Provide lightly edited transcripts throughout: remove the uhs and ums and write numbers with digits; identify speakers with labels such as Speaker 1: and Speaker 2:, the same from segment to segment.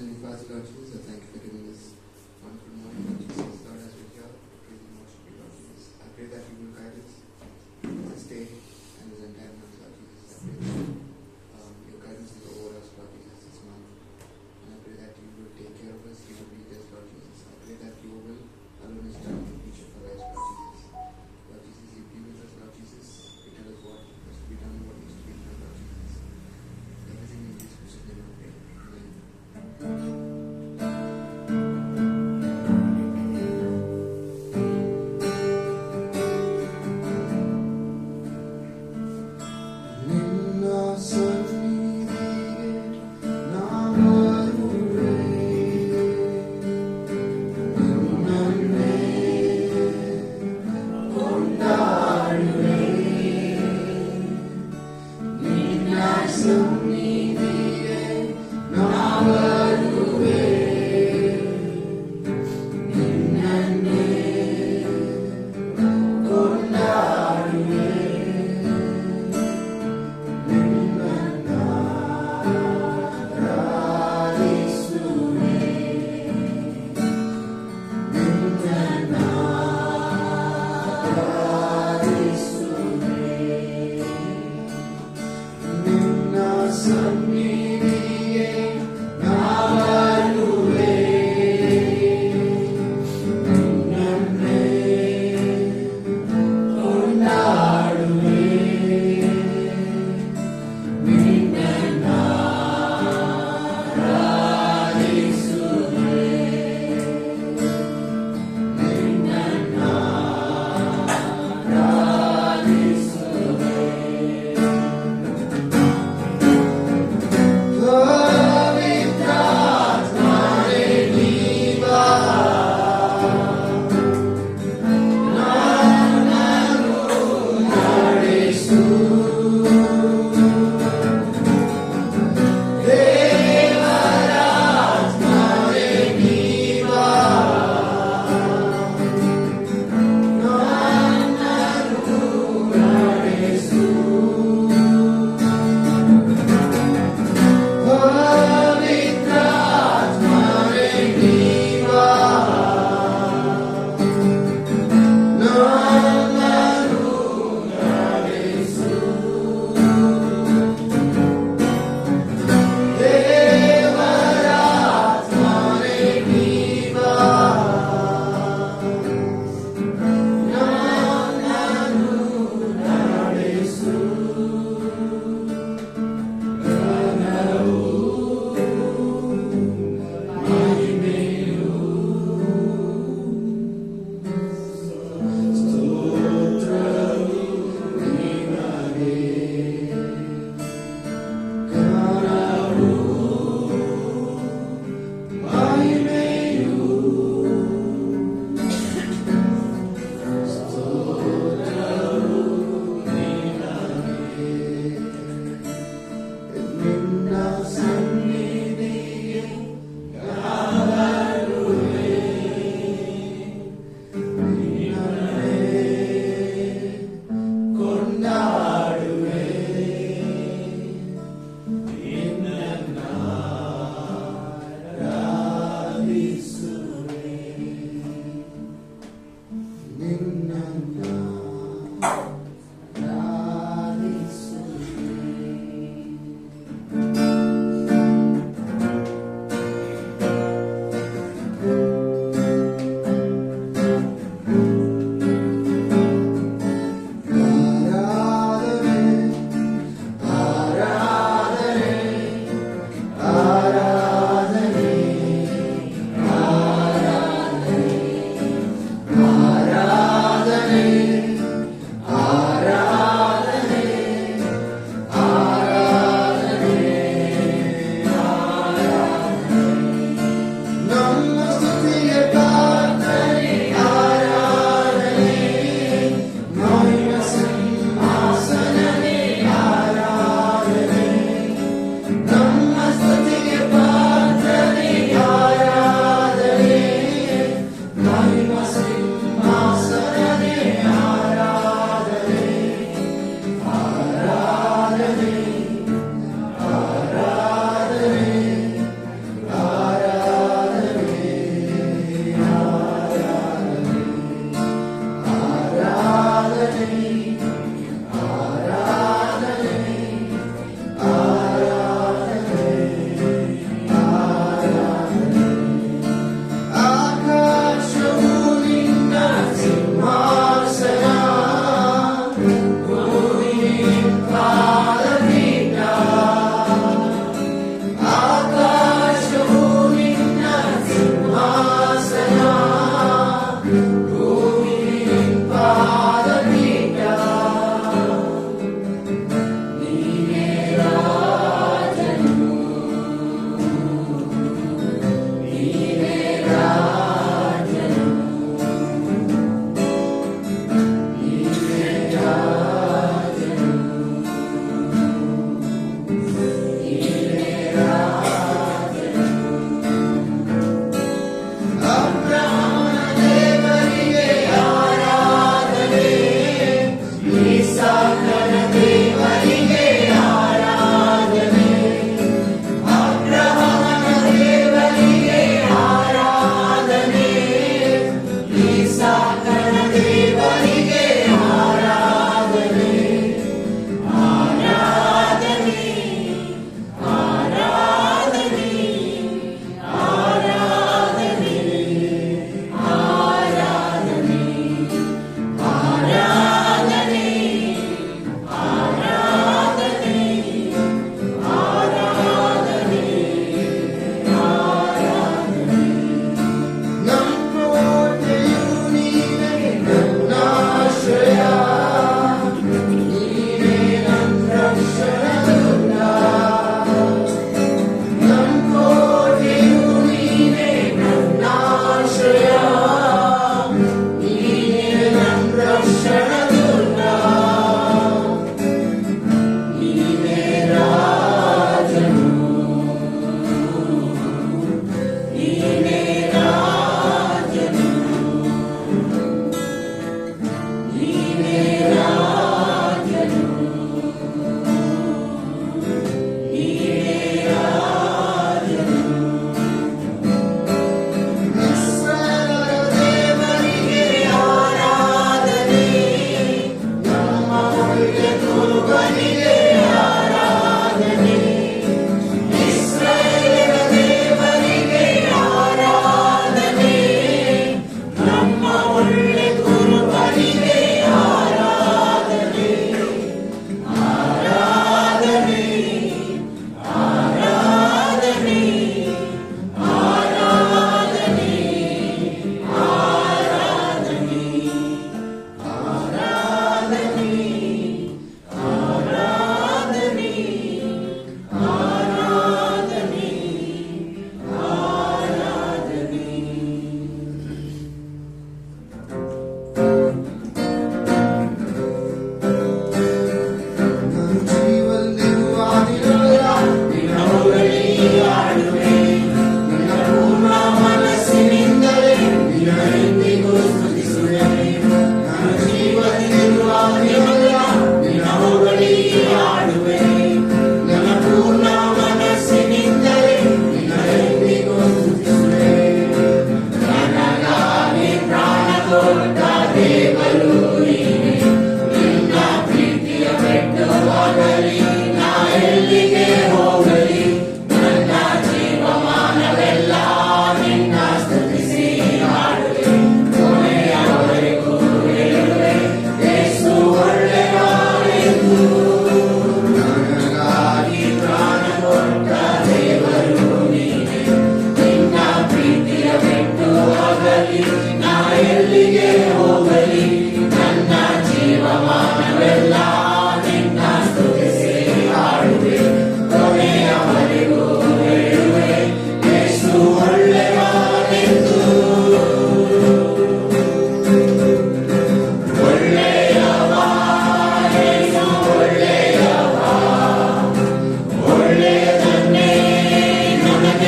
Speaker 1: Heavenly Father, Lord Jesus, I thank you for giving this wonderful morning, Lord Jesus. Lord, as we're here, praising and worshiping, Lord Jesus, I pray that you will guide us this day and this entire month, Lord Jesus. I pray that your guidance will over us, Lord Jesus, this month. And I pray that you will take care of us, you will lead us, Lord Jesus. I pray that your will alone is done in each of our lives, Lord Jesus. Lord Jesus, you be with us, Lord Jesus. You tell us what has to be done and what needs to be done, Lord Jesus. Everything in this precious name I pray. Amen.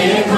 Speaker 2: Thank you.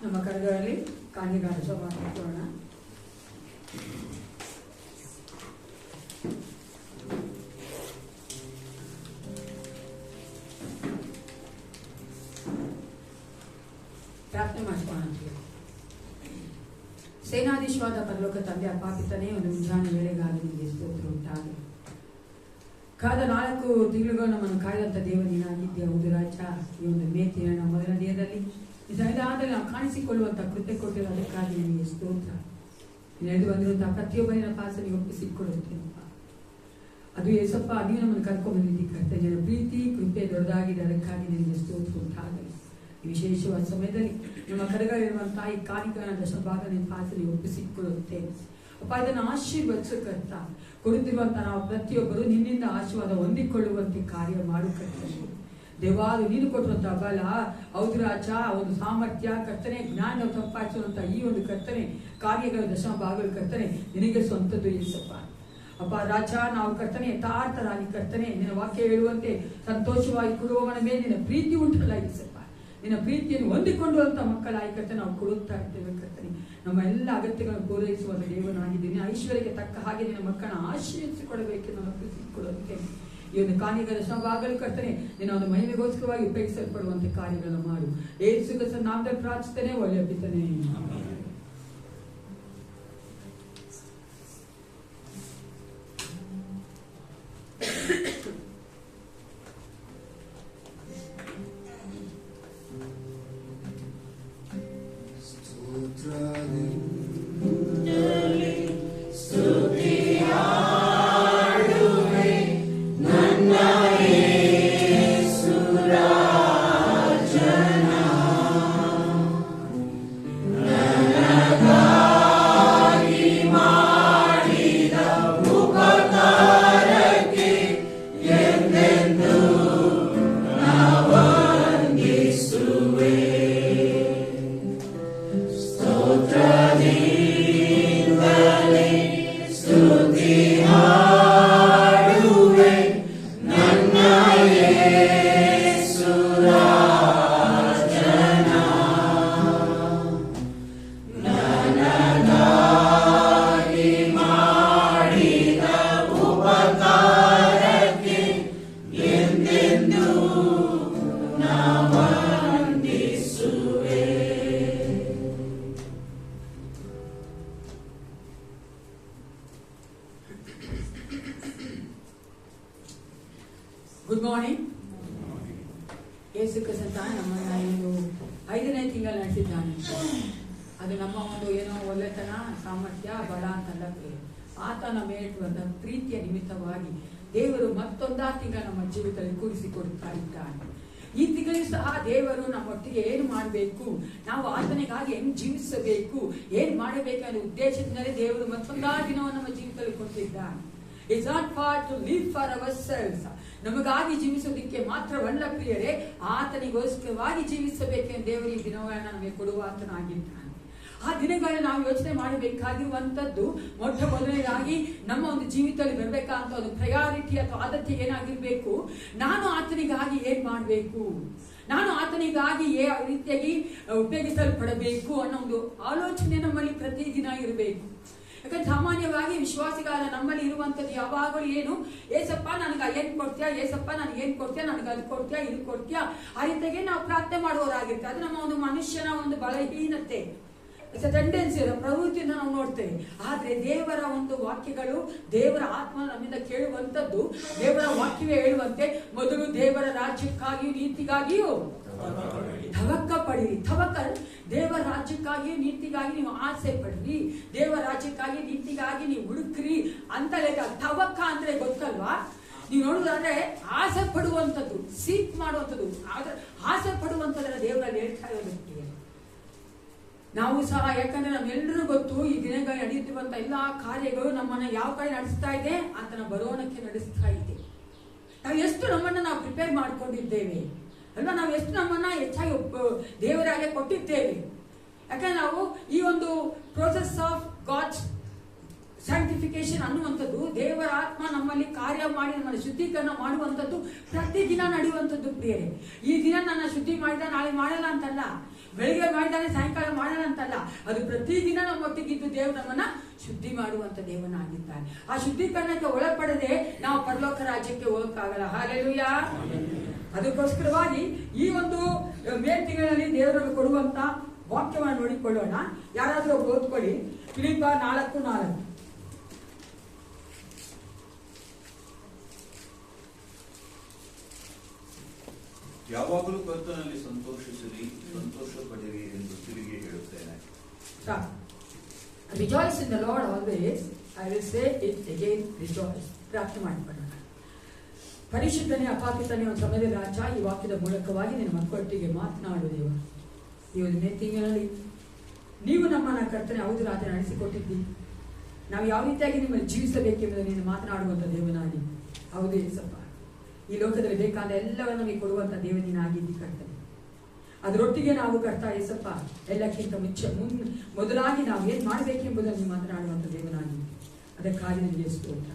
Speaker 2: ನಮ್ಮ ಕರಗಳಲ್ಲಿ ಕಾಣಿಗಾರ ಸಭಾಗೋಣ. ಪ್ರಾರ್ಥನೆ ಮಾಡ್ಕೊಳ್ಳೋಣ. ಸೇನಾಧೀಶವಾದ ಪರಲೋಕ ತಂದೆ ಅಪಾಪಿತನೇ ಒಂದು ಮುಂಜಾನೆ ವೇಳೆಗಾಗಿ ನಿಮಗೆ ಸ್ತೋತ್ರ ಉಂಟಾಗಲಿ. ಕಾದ 4 ತಿಂಗಳುಗಳು ನಮ್ಮನ್ನು ಕಾಯ್ದಂಥ ದೇವನೇನಾಗಿದ್ದೆ. ಹೌದು ರಾಜ, ಈ ಒಂದು ಮೇ ತಿಂಗಳ ಮೊದಲ ದಿನದಲ್ಲಿ ಇದಾದಲ್ಲಿ ನಾವು ಕಾಣಿಸಿಕೊಳ್ಳುವಂಥ ಕೃತ್ಯ ಕೊಟ್ಟಿರೋದಕ್ಕಾಗಿ ನಿಮಗೆ ಸ್ತೋತ್ರ. ನಡೆದು ಬಂದಿರುವಂತಹ ಪ್ರತಿಯೊಬ್ಬರಿನ ಪಾಸನಿಗೆ ಒಪ್ಪಿಸಿಕೊಡುತ್ತೇನಪ್ಪ. ಅದು ಏಸಪ್ಪ, ನೀವು ನಮ್ಮನ್ನು ಕರ್ಕೊಂಡು ಬಂದಿದ್ದೀವಿ ಕರ್ತವ್ಯ. ಪ್ರೀತಿ ಕೃಪೆ ದೊಡ್ಡದಾಗಿದೆ, ಅದಕ್ಕಾಗಿ ನಿಮಗೆ ಸ್ತೋತ್ರ ಉಂಟಾಗಲಿ. ವಿಶೇಷವಾದ ಸಮಯದಲ್ಲಿ ನಮ್ಮ ಕಡೆಗಳಿರುವಂತಹ ಈ ಕಾಣಿಕನ ದಶಭಾಗ ನಿಮ್ಮ ಪಾಸನಿಗೆ ಒಪ್ಪಿಸಿಕೊಳ್ಳುತ್ತೇನೆ ಅಪ್ಪ. ಇದನ್ನು ಆಶೀರ್ವದಿಸಕರ್ತ ಕೊಡುತ್ತಿರುವಂತಹ ನಾವು ಪ್ರತಿಯೊಬ್ಬರು ನಿನ್ನಿಂದ ಆಶೀರ್ವಾದ ಹೊಂದಿಕೊಳ್ಳುವಂತೆ ಕಾರ್ಯ ಮಾಡುಕರ್ತೇನೆ ದೇವಾದು. ನೀನು ಕೊಟ್ಟಿರುವಂತಹ ಬಲ, ಹೌದು ರಾಜ, ಒಂದು ಸಾಮರ್ಥ್ಯ ಕರ್ತನೆ, ಜ್ಞಾನ ಸಂಪಾದಿಸುವಂತ ಈ ಒಂದು ಕರ್ತನೆ ಕಾರ್ಯಗಳ ದಶಮ ಭಾಗಗಳು ಕರ್ತನೆ ನಿನಗೆ ಸ್ವಂತದ್ದು ಏಸಪ್ಪ. ಅಪ್ಪ ರಾಜ, ನಾವು ಕರ್ತನೆ ಯಥಾರ್ಥರಾಗಿ ಕರ್ತನೆ ನಿನ್ನ ವಾಕ್ಯ ಹೇಳುವಂತೆ ಸಂತೋಷವಾಗಿ ಕೊಡುವವನ ಮೇಲೆ ನಿನ್ನ ಪ್ರೀತಿ ಉಂಟಲ್ಲ ಏಸಪ್ಪ. ನಿನ್ನ ಪ್ರೀತಿಯನ್ನು ಹೊಂದಿಕೊಳ್ಳುವಂತ ಮಕ್ಕಳಾಗಿ ಕರ್ತನೆ ನಾವು ಕೊಡುತ್ತಾ ಇದ್ದೇವೆ ಕರ್ತನೆ. ನಮ್ಮ ಎಲ್ಲ ಅಗತ್ಯಗಳನ್ನು ಪೂರೈಸುವ ದೇವನಾಗಿದ್ದೀನಿ. ಐಶ್ವರ್ಯಕ್ಕೆ ತಕ್ಕ ಹಾಗೆ ನಿನ್ನ ಮಕ್ಕಳನ್ನ ಆಶೀರ್ವಿಸಿಕೊಡಬೇಕೆಂದು ನಾವು ಪ್ರೀತಿಸಿಕೊಳ್ಳುತ್ತೇವೆ. ಈ ಒಂದು ಕಾರ್ಯಗಳ ದಶಮಭಾಗಗಳು ಕರ್ತನೆ ನಿನ್ನ ಒಂದು ಮಹಿಮೆಗೋಸ್ಕರವಾಗಿ ಉಪಯೋಗಿಸಲ್ಪಡುವಂತೆ ಕಾರ್ಯಗಳನ್ನು ಮಾಡು. ಯೇಸು ಕ್ರಿಸ್ತನ ನಾಮದಲ್ಲಿ ಪ್ರಾರ್ಥಿಸುತ್ತೇನೆ, ಒಳ್ಳೆಯ ಪಿತನೇ. Good morning. ಯೇಸು ಕ್ರಿಸ್ತ ನಮ್ಮನ್ನ ಇನ್ನು 5ನೇ ತಿಂಗಳು ನಡೆಸಿದ್ದಾನೆ. ಅದು ನಮ್ಮ ಒಂದು ಏನೋ ಒಳ್ಳೆತನ, ಸಾಮರ್ಥ್ಯ, ಬಲ ಅಂತಲ್ಲ, ಆತನ ಮೇಲಿರುವಂತ ಪ್ರೀತಿಯ ನಿಮಿತ್ತವಾಗಿ ದೇವರು ಮತ್ತೊಂದು ತಿಂಗಳು ನಮ್ಮ ಜೀವಿತದಲ್ಲಿ ಕೂರಿಸಿಕೊಡ್ತಾ ಇದ್ದಾನೆ. ಈ ತಿಂಗಳು ಸಹ ದೇವರು ನಮ್ಮೊಟ್ಟಿಗೆ ಏನು ಮಾಡಬೇಕು, ನಾವು ಆತನಿಗಾಗಿ ಹೆಂಗ್ ಜೀವಿಸಬೇಕು, ಏನ್ ಮಾಡಬೇಕು ಅನ್ನೋ ಉದ್ದೇಶದಿಂದಲೇ ದೇವರು ಮತ್ತೊಂದು ದಿನವನ್ನು ನಮ್ಮ ಜೀವಿತದಲ್ಲಿ ಕೊಟ್ಟಿದ್ದಾನೆ. It's not for to live for ourselves. ನಮಗಾಗಿ ಜೀವಿಸೋದಕ್ಕೆ ಮಾತ್ರವಲ್ಲ ಪ್ರಿಯರೇ, ಆತನಿಗೋಸ್ಕರವಾಗಿ ಜೀವಿಸಬೇಕೆಂದು ದೇವರು ಈ ದಿನಗಳನ್ನು ನಮಗೆ ಕೊಡುವ ಆತನಾಗಿದ್ದಾನೆ. ಆ ದಿನಗಳನ್ನು ನಾವು ಯೋಚನೆ ಮಾಡಬೇಕಾಗಿರುವಂತದ್ದು ಮೊಟ್ಟ ಮೊದಲನೇದಾಗಿ ನಮ್ಮ ಒಂದು ಜೀವಿತದಲ್ಲಿ ಬರಬೇಕಂತ ಒಂದು ಪ್ರಯಾರಿಟಿ ಅಥವಾ ಆದ್ಯತೆ ಏನಾಗಿರ್ಬೇಕು, ನಾನು ಆತನಿಗಾಗಿ ಏನ್ ಮಾಡಬೇಕು, ನಾನು ಆತನಿಗಾಗಿ ಯಾವ ರೀತಿಯಾಗಿ ಉಪಯೋಗಿಸಲ್ಪಡಬೇಕು ಅನ್ನೋ ಒಂದು ಆಲೋಚನೆ ನಮ್ಮಲ್ಲಿ ಪ್ರತಿದಿನ ಇರಬೇಕು. ಯಾಕಂದ್ರೆ ಸಾಮಾನ್ಯವಾಗಿ ವಿಶ್ವಾಸಿಗಾದ ನಮ್ಮಲ್ಲಿ ಇರುವಂತದ್ದು ಯಾವಾಗಲೂ ಏನು, ಏಸಪ್ಪ ನನಗೆ ಏನ್ ಕೊಡ್ತೀಯಾ, ಏಸಪ್ಪ ನನಗೆ ಏನ್ ಕೊಡ್ತೀಯಾ, ನನಗೆ ಅದು ಕೊಡ್ತೀಯಾ, ಇದು ಕೊಡ್ತೀಯಾ, ಆ ರೀತಿಯಾಗಿ ನಾವು ಪ್ರಾರ್ಥನೆ ಮಾಡುವವರಾಗಿರ್ತೇವೆ. ಅದು ನಮ್ಮ ಒಂದು ಮನುಷ್ಯನ ಒಂದು ಬಲಹೀನತೆ, ಟೆಂಡೆನ್ಸಿ, ಪ್ರವೃತ್ತಿಯಿಂದ ನಾವು ನೋಡ್ತೇವೆ. ಆದ್ರೆ ದೇವರ ಒಂದು ವಾಕ್ಯಗಳು, ದೇವರ ಆತ್ಮ ನಮ್ಮಿಂದ ಕೇಳುವಂತದ್ದು, ದೇವರ ವಾಕ್ಯವೇ ಹೇಳುವಂತೆ, ಮೊದಲು ದೇವರ ರಾಜ್ಯಕ್ಕಾಗಿಯೂ ನೀತಿಗಾಗಿಯೂ ತವಕ್ಕ ಪಡಿರಿ. ತವಕಲ್ ದೇವರ ರಾಜ್ಯಕ್ಕಾಗಿ ನೀತಿಗಾಗಿ ನೀವು ಆಸೆ ಪಡ್ರಿ, ದೇವರ ರಾಜ್ಯಕ್ಕಾಗಿ ನೀತಿಗಾಗಿ ನೀವು ಹುಡುಕ್ರಿ ಅಂತ ಲೆಕ್ಕ. ತವಕ್ಕ ಅಂದ್ರೆ ಗೊತ್ತಲ್ವಾ? ನೀವು ನೋಡುದಾದ್ರೆ ಆಸೆ ಪಡುವಂಥದ್ದು, ಸೀಕ್ ಮಾಡುವಂಥದ್ದು, ಆದ್ರೆ ಆಸೆ ಪಡುವಂಥದ್ದನ್ನ ದೇವರಲ್ಲಿ ಹೇಳ್ತಾ ಇರೋದಕ್ಕೆ ನಾವು ಸಹ. ಯಾಕಂದ್ರೆ ನಮ್ಮೆಲ್ಲರೂ ಗೊತ್ತು, ಈ ದಿನಗಳು ನಡೆಯುತ್ತಿರುವಂತ ಎಲ್ಲಾ ಕಾರ್ಯಗಳು ನಮ್ಮನ್ನ ಯಾವ ಕಡೆ ನಡೆಸ್ತಾ ಇದೆ, ಆತನ ಬರೋಣಕ್ಕೆ ನಡೆಸ್ತಾ ಇದೆ. ನಾವು ಎಷ್ಟು ನಮ್ಮನ್ನ ನಾವು ಪ್ರಿಪೇರ್ ಮಾಡ್ಕೊಂಡಿದ್ದೇವೆ ಅಲ್ವಾ? ನಾವು ಎಷ್ಟು ನಮ್ಮನ್ನ ಹೆಚ್ಚಾಗಿ ದೇವರಾಗೆ ಕೊಟ್ಟಿದ್ದೇವೆ. ಯಾಕಂದ್ರೆ ನಾವು ಈ ಒಂದು ಪ್ರೋಸೆಸ್ ಆಫ್ ಗಾಡ್ಸ್ ಸ್ಯಾಂಕ್ಟಿಫಿಕೇಶನ್ ಅನ್ನುವಂಥದ್ದು, ದೇವರ ಆತ್ಮ ನಮ್ಮಲ್ಲಿ ಕಾರ್ಯ ಮಾಡಿ ನಮ್ಮನ್ನು ಶುದ್ಧೀಕರಣ ಮಾಡುವಂಥದ್ದು ಪ್ರತಿದಿನ ನಡೆಯುವಂಥದ್ದು ಪ್ರಿಯರೇ. ಈ ದಿನ ನನ್ನ ಶುದ್ಧಿ ಮಾಡಿದ ನಾಳೆ ಮಾಡಲ್ಲ ಅಂತಲ್ಲ, ಬೆಳಿಗ್ಗೆ ಮಾಡಿದಾನೆ ಸಾಯಂಕಾಲ ಮಾಡಲ್ಲ ಅಂತಲ್ಲ, ಅದು ಪ್ರತಿದಿನ ನಮ್ಮೊಟ್ಟಿಗಿದ್ದು ದೇವರು ನಮ್ಮನ್ನ ಶುದ್ಧಿ ಮಾಡುವಂತ ದೇವನಾಗಿದ್ದಾನೆ. ಆ ಶುದ್ಧೀಕರಣಕ್ಕೆ ಒಳಪಡದೆ ನಾವು ಪರಲೋಕ ರಾಜ್ಯಕ್ಕೆ ಹೋಗಕ್ಕಾಗಲ್ಲ. ಹಾಲೆಲೂಯಾ. ಅದಕ್ಕೋಸ್ಕರವಾಗಿ ಈ ಒಂದು ಮೇ ತಿಂಗಳಲ್ಲಿ ದೇವರಲ್ಲಿ ಕೊಡುವಂತ ವಾಕ್ಯವನ್ನು ನೋಡಿಕೊಳ್ಳೋಣ. ಯಾರಾದ್ರೂ ಓದ್ಕೊಳ್ಳಿ, ಫಿಲಿಪ್ಪ 4:4.
Speaker 3: ಯಾವಾಗಲೂ ಕರ್ತನಲ್ಲಿ ಸಂತೋಷಿಸಿರಿ, ಸಂತೋಷ ಪಡಿರಿ ಎಂದು ತಿರುಗಿ ಹೇಳುತ್ತೇನೆ.
Speaker 2: Rejoice in the Lord always. I will say it again, rejoice. ಪ್ರಾರ್ಥನೆ ಮಾಡಿಕೊಳ್ಳೋಣ. ಪರಿಶುದ್ಧನೇ ಅಪಾಪಿತನೇ ಒಂದು ಸಮಯದಲ್ಲಿ ರಾಜ, ಈ ವಾಕ್ಯದ ಮೂಲಕವಾಗಿ ನಿನ್ನ ಮಕ್ಕಳೊಟ್ಟಿಗೆ ಮಾತನಾಡು ದೇವ. ಈ ಒಂದು ಮೇ ತಿಂಗಳಲ್ಲಿ ನೀವು ನಮ್ಮನ್ನ ಕರ್ತನೆ ಹೌದು ರಾತ್ರಿ ನಡೆಸಿಕೊಟ್ಟಿದ್ದಿ. ನಾವು ಯಾವ ರೀತಿಯಾಗಿ ನಿಮ್ಮಲ್ಲಿ ಜೀವಿಸಬೇಕೆಂಬುದನ್ನು ನೀನು ಮಾತನಾಡುವಂತ ದೇವನಾಗಿ. ಹೌದು ಏಸಪ್ಪ, ಈ ಲೋಕದಲ್ಲಿ ಬೇಕಾದ ಎಲ್ಲವನ್ನ ನಮಗೆ ಕೊಡುವಂತ ದೇವನಿನಾಗಿದ್ದಿ ಕರ್ತನೆ. ಅದರೊಟ್ಟಿಗೆ ನಾವು ಕರ್ತ ಏಸಪ್ಪ ಎಲ್ಲಕ್ಕಿಂತ ಮೊದಲಾಗಿ ನಾವು ಏನ್ ಮಾಡಬೇಕೆಂಬುದನ್ನು ನೀವು ಮಾತನಾಡುವಂತ ದೇವನಾಗಿ. ಅದಕ್ಕಾಗಿ ನಿಮಗೆ ಸ್ತೋತ್ರ.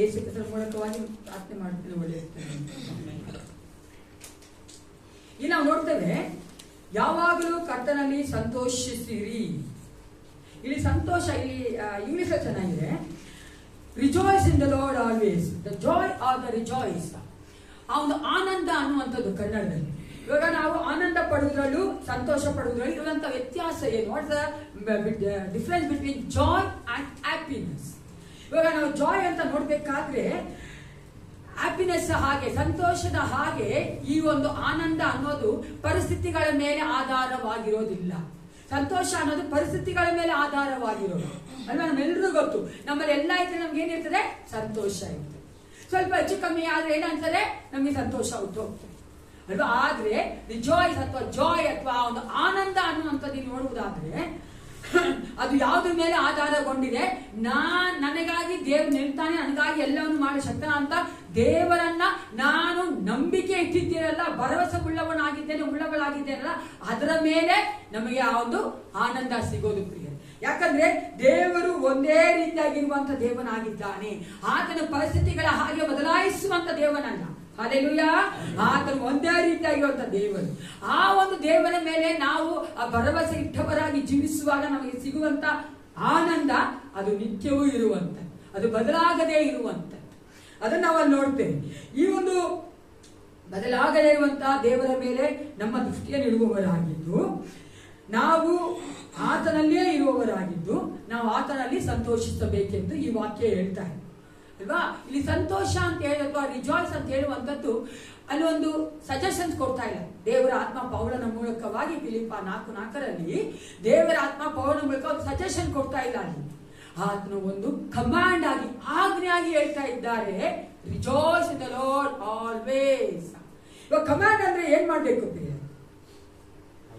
Speaker 2: ಏಸು ಕ್ರಿಸ್ತನ ಮೂಲಕವಾಗಿ ಪ್ರಾರ್ಥನೆ ಮಾಡ್ತೇನೆ. ಒಳ್ಳೆಯ ಇಲ್ಲಿ ನಾವು ನೋಡ್ತೇವೆ, ಯಾವಾಗಲೂ ಕರ್ತನಲ್ಲಿ ಸಂತೋಷಿಸಿರಿ. ಇಲ್ಲಿ ಸಂತೋಷ, ಇಲ್ಲಿ ಇಂಗ್ಲಿಷ್ ಚೆನ್ನಾಗಿದೆ, rejoice in the lord always. The Joy are the rejoice. ಆ ಒಂದು ಆನಂದ ಅನ್ನುವಂಥದ್ದು ಕನ್ನಡದಲ್ಲಿ. ಇವಾಗ ನಾವು ಆನಂದ ಪಡುವುದರಲ್ಲೂ ಸಂತೋಷ ಪಡುವುದರಲ್ಲಿ ಇರುವಂತ ವ್ಯತ್ಯಾಸ ಏನು? What's the difference between Joy and happiness? ಇವಾಗ ನಾವು ಜಾಯ್ ಅಂತ ನೋಡ್ಬೇಕಾದ್ರೆ ಹ್ಯಾಪಿನೆಸ್ ಹಾಗೆ, ಸಂತೋಷದ ಹಾಗೆ ಈ ಒಂದು ಆನಂದ ಅನ್ನೋದು ಪರಿಸ್ಥಿತಿಗಳ ಮೇಲೆ ಆಧಾರವಾಗಿರೋದಿಲ್ಲ. ಸಂತೋಷ ಅನ್ನೋದು ಪರಿಸ್ಥಿತಿಗಳ ಮೇಲೆ ಆಧಾರವಾಗಿರೋದು ಅಲ್ವಾ? ನಮ್ಮೆಲ್ಲರೂ ಗೊತ್ತು, ನಮ್ಮಲ್ಲಿ ಎಲ್ಲ ಇದ್ರೆ ನಮ್ಗೆ ಏನಿರ್ತದೆ? ಸಂತೋಷ ಇರ್ತದೆ. ಸ್ವಲ್ಪ ಹೆಚ್ಚು ಕಮ್ಮಿ ಆದ್ರೆ ಏನಾಗ್ತದೆ? ನಮ್ಗೆ ಸಂತೋಷ ಹೋಗ್ತದೆ ಅಲ್ವಾ? ಆದ್ರೆ ರಿಜಾಯ್ಸ್ ಅಥವಾ ಜಾಯ್ ಅಥವಾ ಒಂದು ಆನಂದ ಅನ್ನುವಂಥದ್ದು ನೋಡುವುದಾದ್ರೆ ಅದು ಯಾವುದ್ರ ಮೇಲೆ ಆಧಾರಗೊಂಡಿದೆ? ನನಗಾಗಿ ದೇವ್ರು ನಿಲ್ತಾನೆ, ನನಗಾಗಿ ಎಲ್ಲವನ್ನು ಮಾಡಿ ಶಕ್ತನ ಅಂತ ದೇವರನ್ನ ನಾನು ನಂಬಿಕೆ ಇಟ್ಟಿದ್ದೇನಲ್ಲ, ಭರವಸೆ ಉಳ್ಳವಳಾಗಿದ್ದೇನಲ್ಲ, ಅದರ ಮೇಲೆ ನಮಗೆ ಆ ಒಂದು ಆನಂದ ಸಿಗೋದು ಪ್ರಿಯ. ಯಾಕಂದ್ರೆ ದೇವರು ಒಂದೇ ರೀತಿಯಾಗಿರುವಂತ ದೇವನಾಗಿದ್ದಾನೆ. ಆತನ ಪರಿಸ್ಥಿತಿಗಳ ಹಾಗೆ ಬದಲಾಯಿಸುವಂತ ದೇವನಲ್ಲ. ಹಲ್ಲೆಲೂಯಾ. ಆತನು ಒಂದೇ ರೀತಿಯಾಗಿರುವಂತ ದೇವರು. ಆ ಒಂದು ದೇವರ ಮೇಲೆ ನಾವು ಆ ಭರವಸೆ ಇಟ್ಟವರಾಗಿ ಜೀವಿಸುವಾಗ ನಮಗೆ ಸಿಗುವಂತ ಆನಂದ ಅದು ನಿತ್ಯವೂ ಇರುವಂತ, ಅದು ಬದಲಾಗದೇ ಇರುವಂತ, ಅದನ್ನ ನಾವು ಅಲ್ಲಿ ನೋಡ್ತೇವೆ. ಈ ಒಂದು ಬದಲಾಗದೇ ಇರುವಂತಹ ದೇವರ ಮೇಲೆ ನಮ್ಮ ದೃಷ್ಟಿಯನ್ನು ಇಡುವವರಾಗಿದ್ದು, ನಾವು ಆತನಲ್ಲೇ ಇರುವವರಾಗಿದ್ದು, ನಾವು ಆತನಲ್ಲಿ ಸಂತೋಷಿಸಬೇಕೆಂದು ಈ ವಾಕ್ಯ ಹೇಳ್ತಾರೆ ಅಲ್ವಾ? ಇಲ್ಲಿ ಸಂತೋಷ ಅಂತ ಹೇಳಿ ಅಥವಾ ರಿಜಾಯ್ಸ್ ಅಂತ ಹೇಳುವಂಥದ್ದು ಅಲ್ಲಿ ಒಂದು ಸಜೆಷನ್ಸ್ ಕೊಡ್ತಾ ಇಲ್ಲ. ದೇವರ ಆತ್ಮ ಪೌಲನ ಮೂಲಕವಾಗಿ ಫಿಲಿಪ್ಪ 4:4 ದೇವರ ಆತ್ಮ ಪೌಲನ ಮೂಲಕ ಒಂದು ಸಜೆಷನ್ ಕೊಡ್ತಾ ಇಲ್ಲ. ಅಲ್ಲಿ ಆತನ ಒಂದು ಕಮಾಂಡ್ ಆಗಿ, ಆಜ್ಞೆಯಾಗಿ ಹೇಳ್ತಾ ಇದ್ದಾರೆ, rejoice in the lord always. ಇವಾಗ ಕಮಾಂಡ್ ಅಂದ್ರೆ ಏನ್ ಮಾಡ್ಬೇಕು?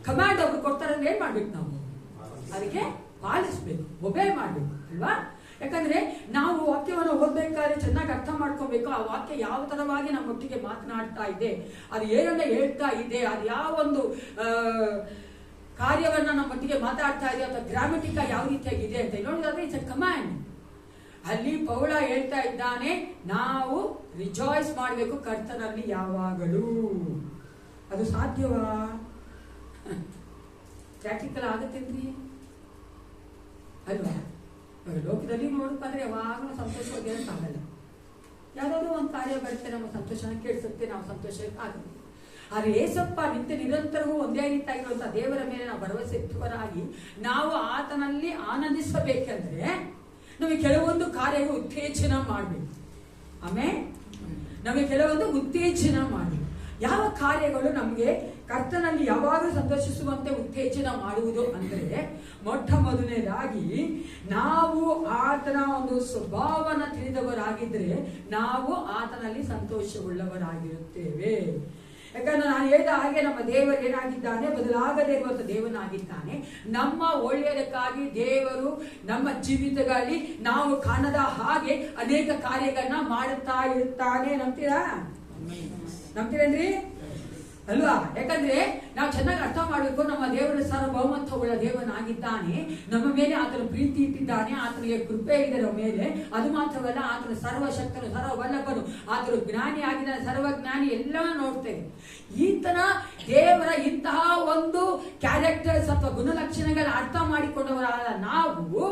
Speaker 2: ಕಮಾಂಡ್ ಒಬ್ರು ಕೊಡ್ತಾರೆ ಅಂದ್ರೆ ಏನ್ ಮಾಡ್ಬೇಕು? ನಾವು ಅದಕ್ಕೆ ಪಾಲಿಸ್ಬೇಕು, ಒಬೇ ಮಾಡ್ಬೇಕು ಅಲ್ವಾ? ಯಾಕಂದ್ರೆ ನಾವು ವಾಕ್ಯವನ್ನು ಓದ್ಬೇಕಾದ್ರೆ ಚೆನ್ನಾಗಿ ಅರ್ಥ ಮಾಡ್ಕೋಬೇಕು. ಆ ವಾಕ್ಯ ಯಾವ ತರವಾಗಿ ನಮ್ಮೊಟ್ಟಿಗೆ ಮಾತನಾಡ್ತಾ ಇದೆ, ಅದು ಏನನ್ನ ಹೇಳ್ತಾ ಇದೆ, ಅದು ಯಾವ ಒಂದು ಕಾರ್ಯವನ್ನ ನಮ್ಮೊಟ್ಟಿಗೆ ಮಾತಾಡ್ತಾ ಇದೆ, ಅಥವಾ ಗ್ರಾಮೆಟಿಕ ಯಾವ ರೀತಿಯಾಗಿದೆ ಅಂತ ನೋಡಿದ್ರೆ ಇಟ್ಸ್ ಎ ಕಮಾಂಡ್. ಅಲ್ಲಿ ಪೌಲ ಹೇಳ್ತಾ ಇದ್ದಾನೆ, ನಾವು ರಿಜಾಯ್ಸ್ ಮಾಡಬೇಕು ಕರ್ತನಲ್ಲಿ ಯಾವಾಗಲೂ. ಅದು ಸಾಧ್ಯವಾ? ಪ್ರಾಕ್ಟಿಕಲ್ ಆಗತ್ತೇನ್ರಿ ಅಲ್ವಾ? ಲೋಕದಲ್ಲಿ ನೋಡಬೇಕಂದ್ರೆ ಯಾವಾಗಲೂ ಸಂತೋಷವಾಗಿರೋಕ್ಕಾಗಲ್ಲ. ಯಾವುದಾದ್ರೂ ಒಂದು ಕಾರ್ಯ ಬರುತ್ತೆ, ನಮ್ಮ ಸಂತೋಷನ ಕೇಳಿಸುತ್ತೆ, ನಾವು ಸಂತೋಷ ಆಗುತ್ತೆ. ಆದರೆ ಏಸಪ್ಪ ನಿರಂತರವೂ ಒಂದೇ ರೀತಿಯಾಗಿರುವಂತಹ ದೇವರ ಮೇಲೆ ನಾವು ಭರವಸೆ ಇಟ್ಟವರಾಗಿ ನಾವು ಆತನಲ್ಲಿ ಆನಂದಿಸಬೇಕೆಂದ್ರೆ ನಮಗೆ ಕೆಲವೊಂದು ಕಾರ್ಯಗಳು ಉತ್ತೇಜನ ಮಾಡಬೇಕು. ಆಮೇಲೆ ನಮಗೆ ಕೆಲವೊಂದು ಉತ್ತೇಜನ ಮಾಡಿ, ಯಾವ ಕಾರ್ಯಗಳು ನಮಗೆ ಕರ್ತನಲ್ಲಿ ಯಾವಾಗಲೂ ಸಂತೋಷಿಸುವಂತೆ ಉತ್ತೇಜನ ಮಾಡುವುದು ಅಂದರೆ, ಮೊಟ್ಟ ಮೊದಲನೇದಾಗಿ ನಾವು ಆತನ ಒಂದು ಸ್ವಭಾವನ ತಿಳಿದವರಾಗಿದ್ರೆ ನಾವು ಆತನಲ್ಲಿ ಸಂತೋಷವುಳ್ಳವರಾಗಿರುತ್ತೇವೆ. ಯಾಕಂದ್ರೆ ನಾನು ಹೇಳಿದ ಹಾಗೆ ನಮ್ಮ ದೇವರು ಏನಾಗಿದ್ದಾನೆ, ಬದಲಾಗದೇ ಇರುವಂತ ದೇವನಾಗಿದ್ದಾನೆ. ನಮ್ಮ ಒಳ್ಳೆಯದಕ್ಕಾಗಿ ದೇವರು ನಮ್ಮ ಜೀವಿತಗಳಲ್ಲಿ ನಾವು ಕಾಣದ ಹಾಗೆ ಅನೇಕ ಕಾರ್ಯಗಳನ್ನ ಮಾಡುತ್ತಾ ಇರುತ್ತಾನೆ. ನಂಬ್ತೀರೇನ್ರಿ ಅಲ್ವಾ? ಯಾಕಂದ್ರೆ ನಾವು ಚೆನ್ನಾಗಿ ಅರ್ಥ ಮಾಡಬೇಕು, ನಮ್ಮ ದೇವರು ಸಾರ್ವಭೌಮತ್ವವುಳ್ಳ ದೇವನಾಗಿದ್ದಾನೆ. ನಮ್ಮ ಮೇಲೆ ಆತನ ಪ್ರೀತಿ ಇಟ್ಟಿದ್ದಾನೆ, ಆತನಿಗೆ ಕೃಪೆ ಇದೆ ನಮ್ಮ ಮೇಲೆ. ಅದು ಮಾತ್ರವಲ್ಲ, ಆತನ ಸರ್ವಶಕ್ತನು, ಸರ್ವವಲ್ಲಭನು, ಆತನು ಜ್ಞಾನಿ ಆಗಿದ್ದಾನೆ, ಸರ್ವಜ್ಞಾನಿ, ಎಲ್ಲ ನೋಡ್ತೇವೆ. ಈತನ ದೇವರ ಇಂತಹ ಒಂದು ಕ್ಯಾರೆಕ್ಟರ್ಸ್ ಅಥವಾ ಗುಣಲಕ್ಷಣಗಳ ಅರ್ಥ ಮಾಡಿಕೊಂಡವರಾದ ನಾವು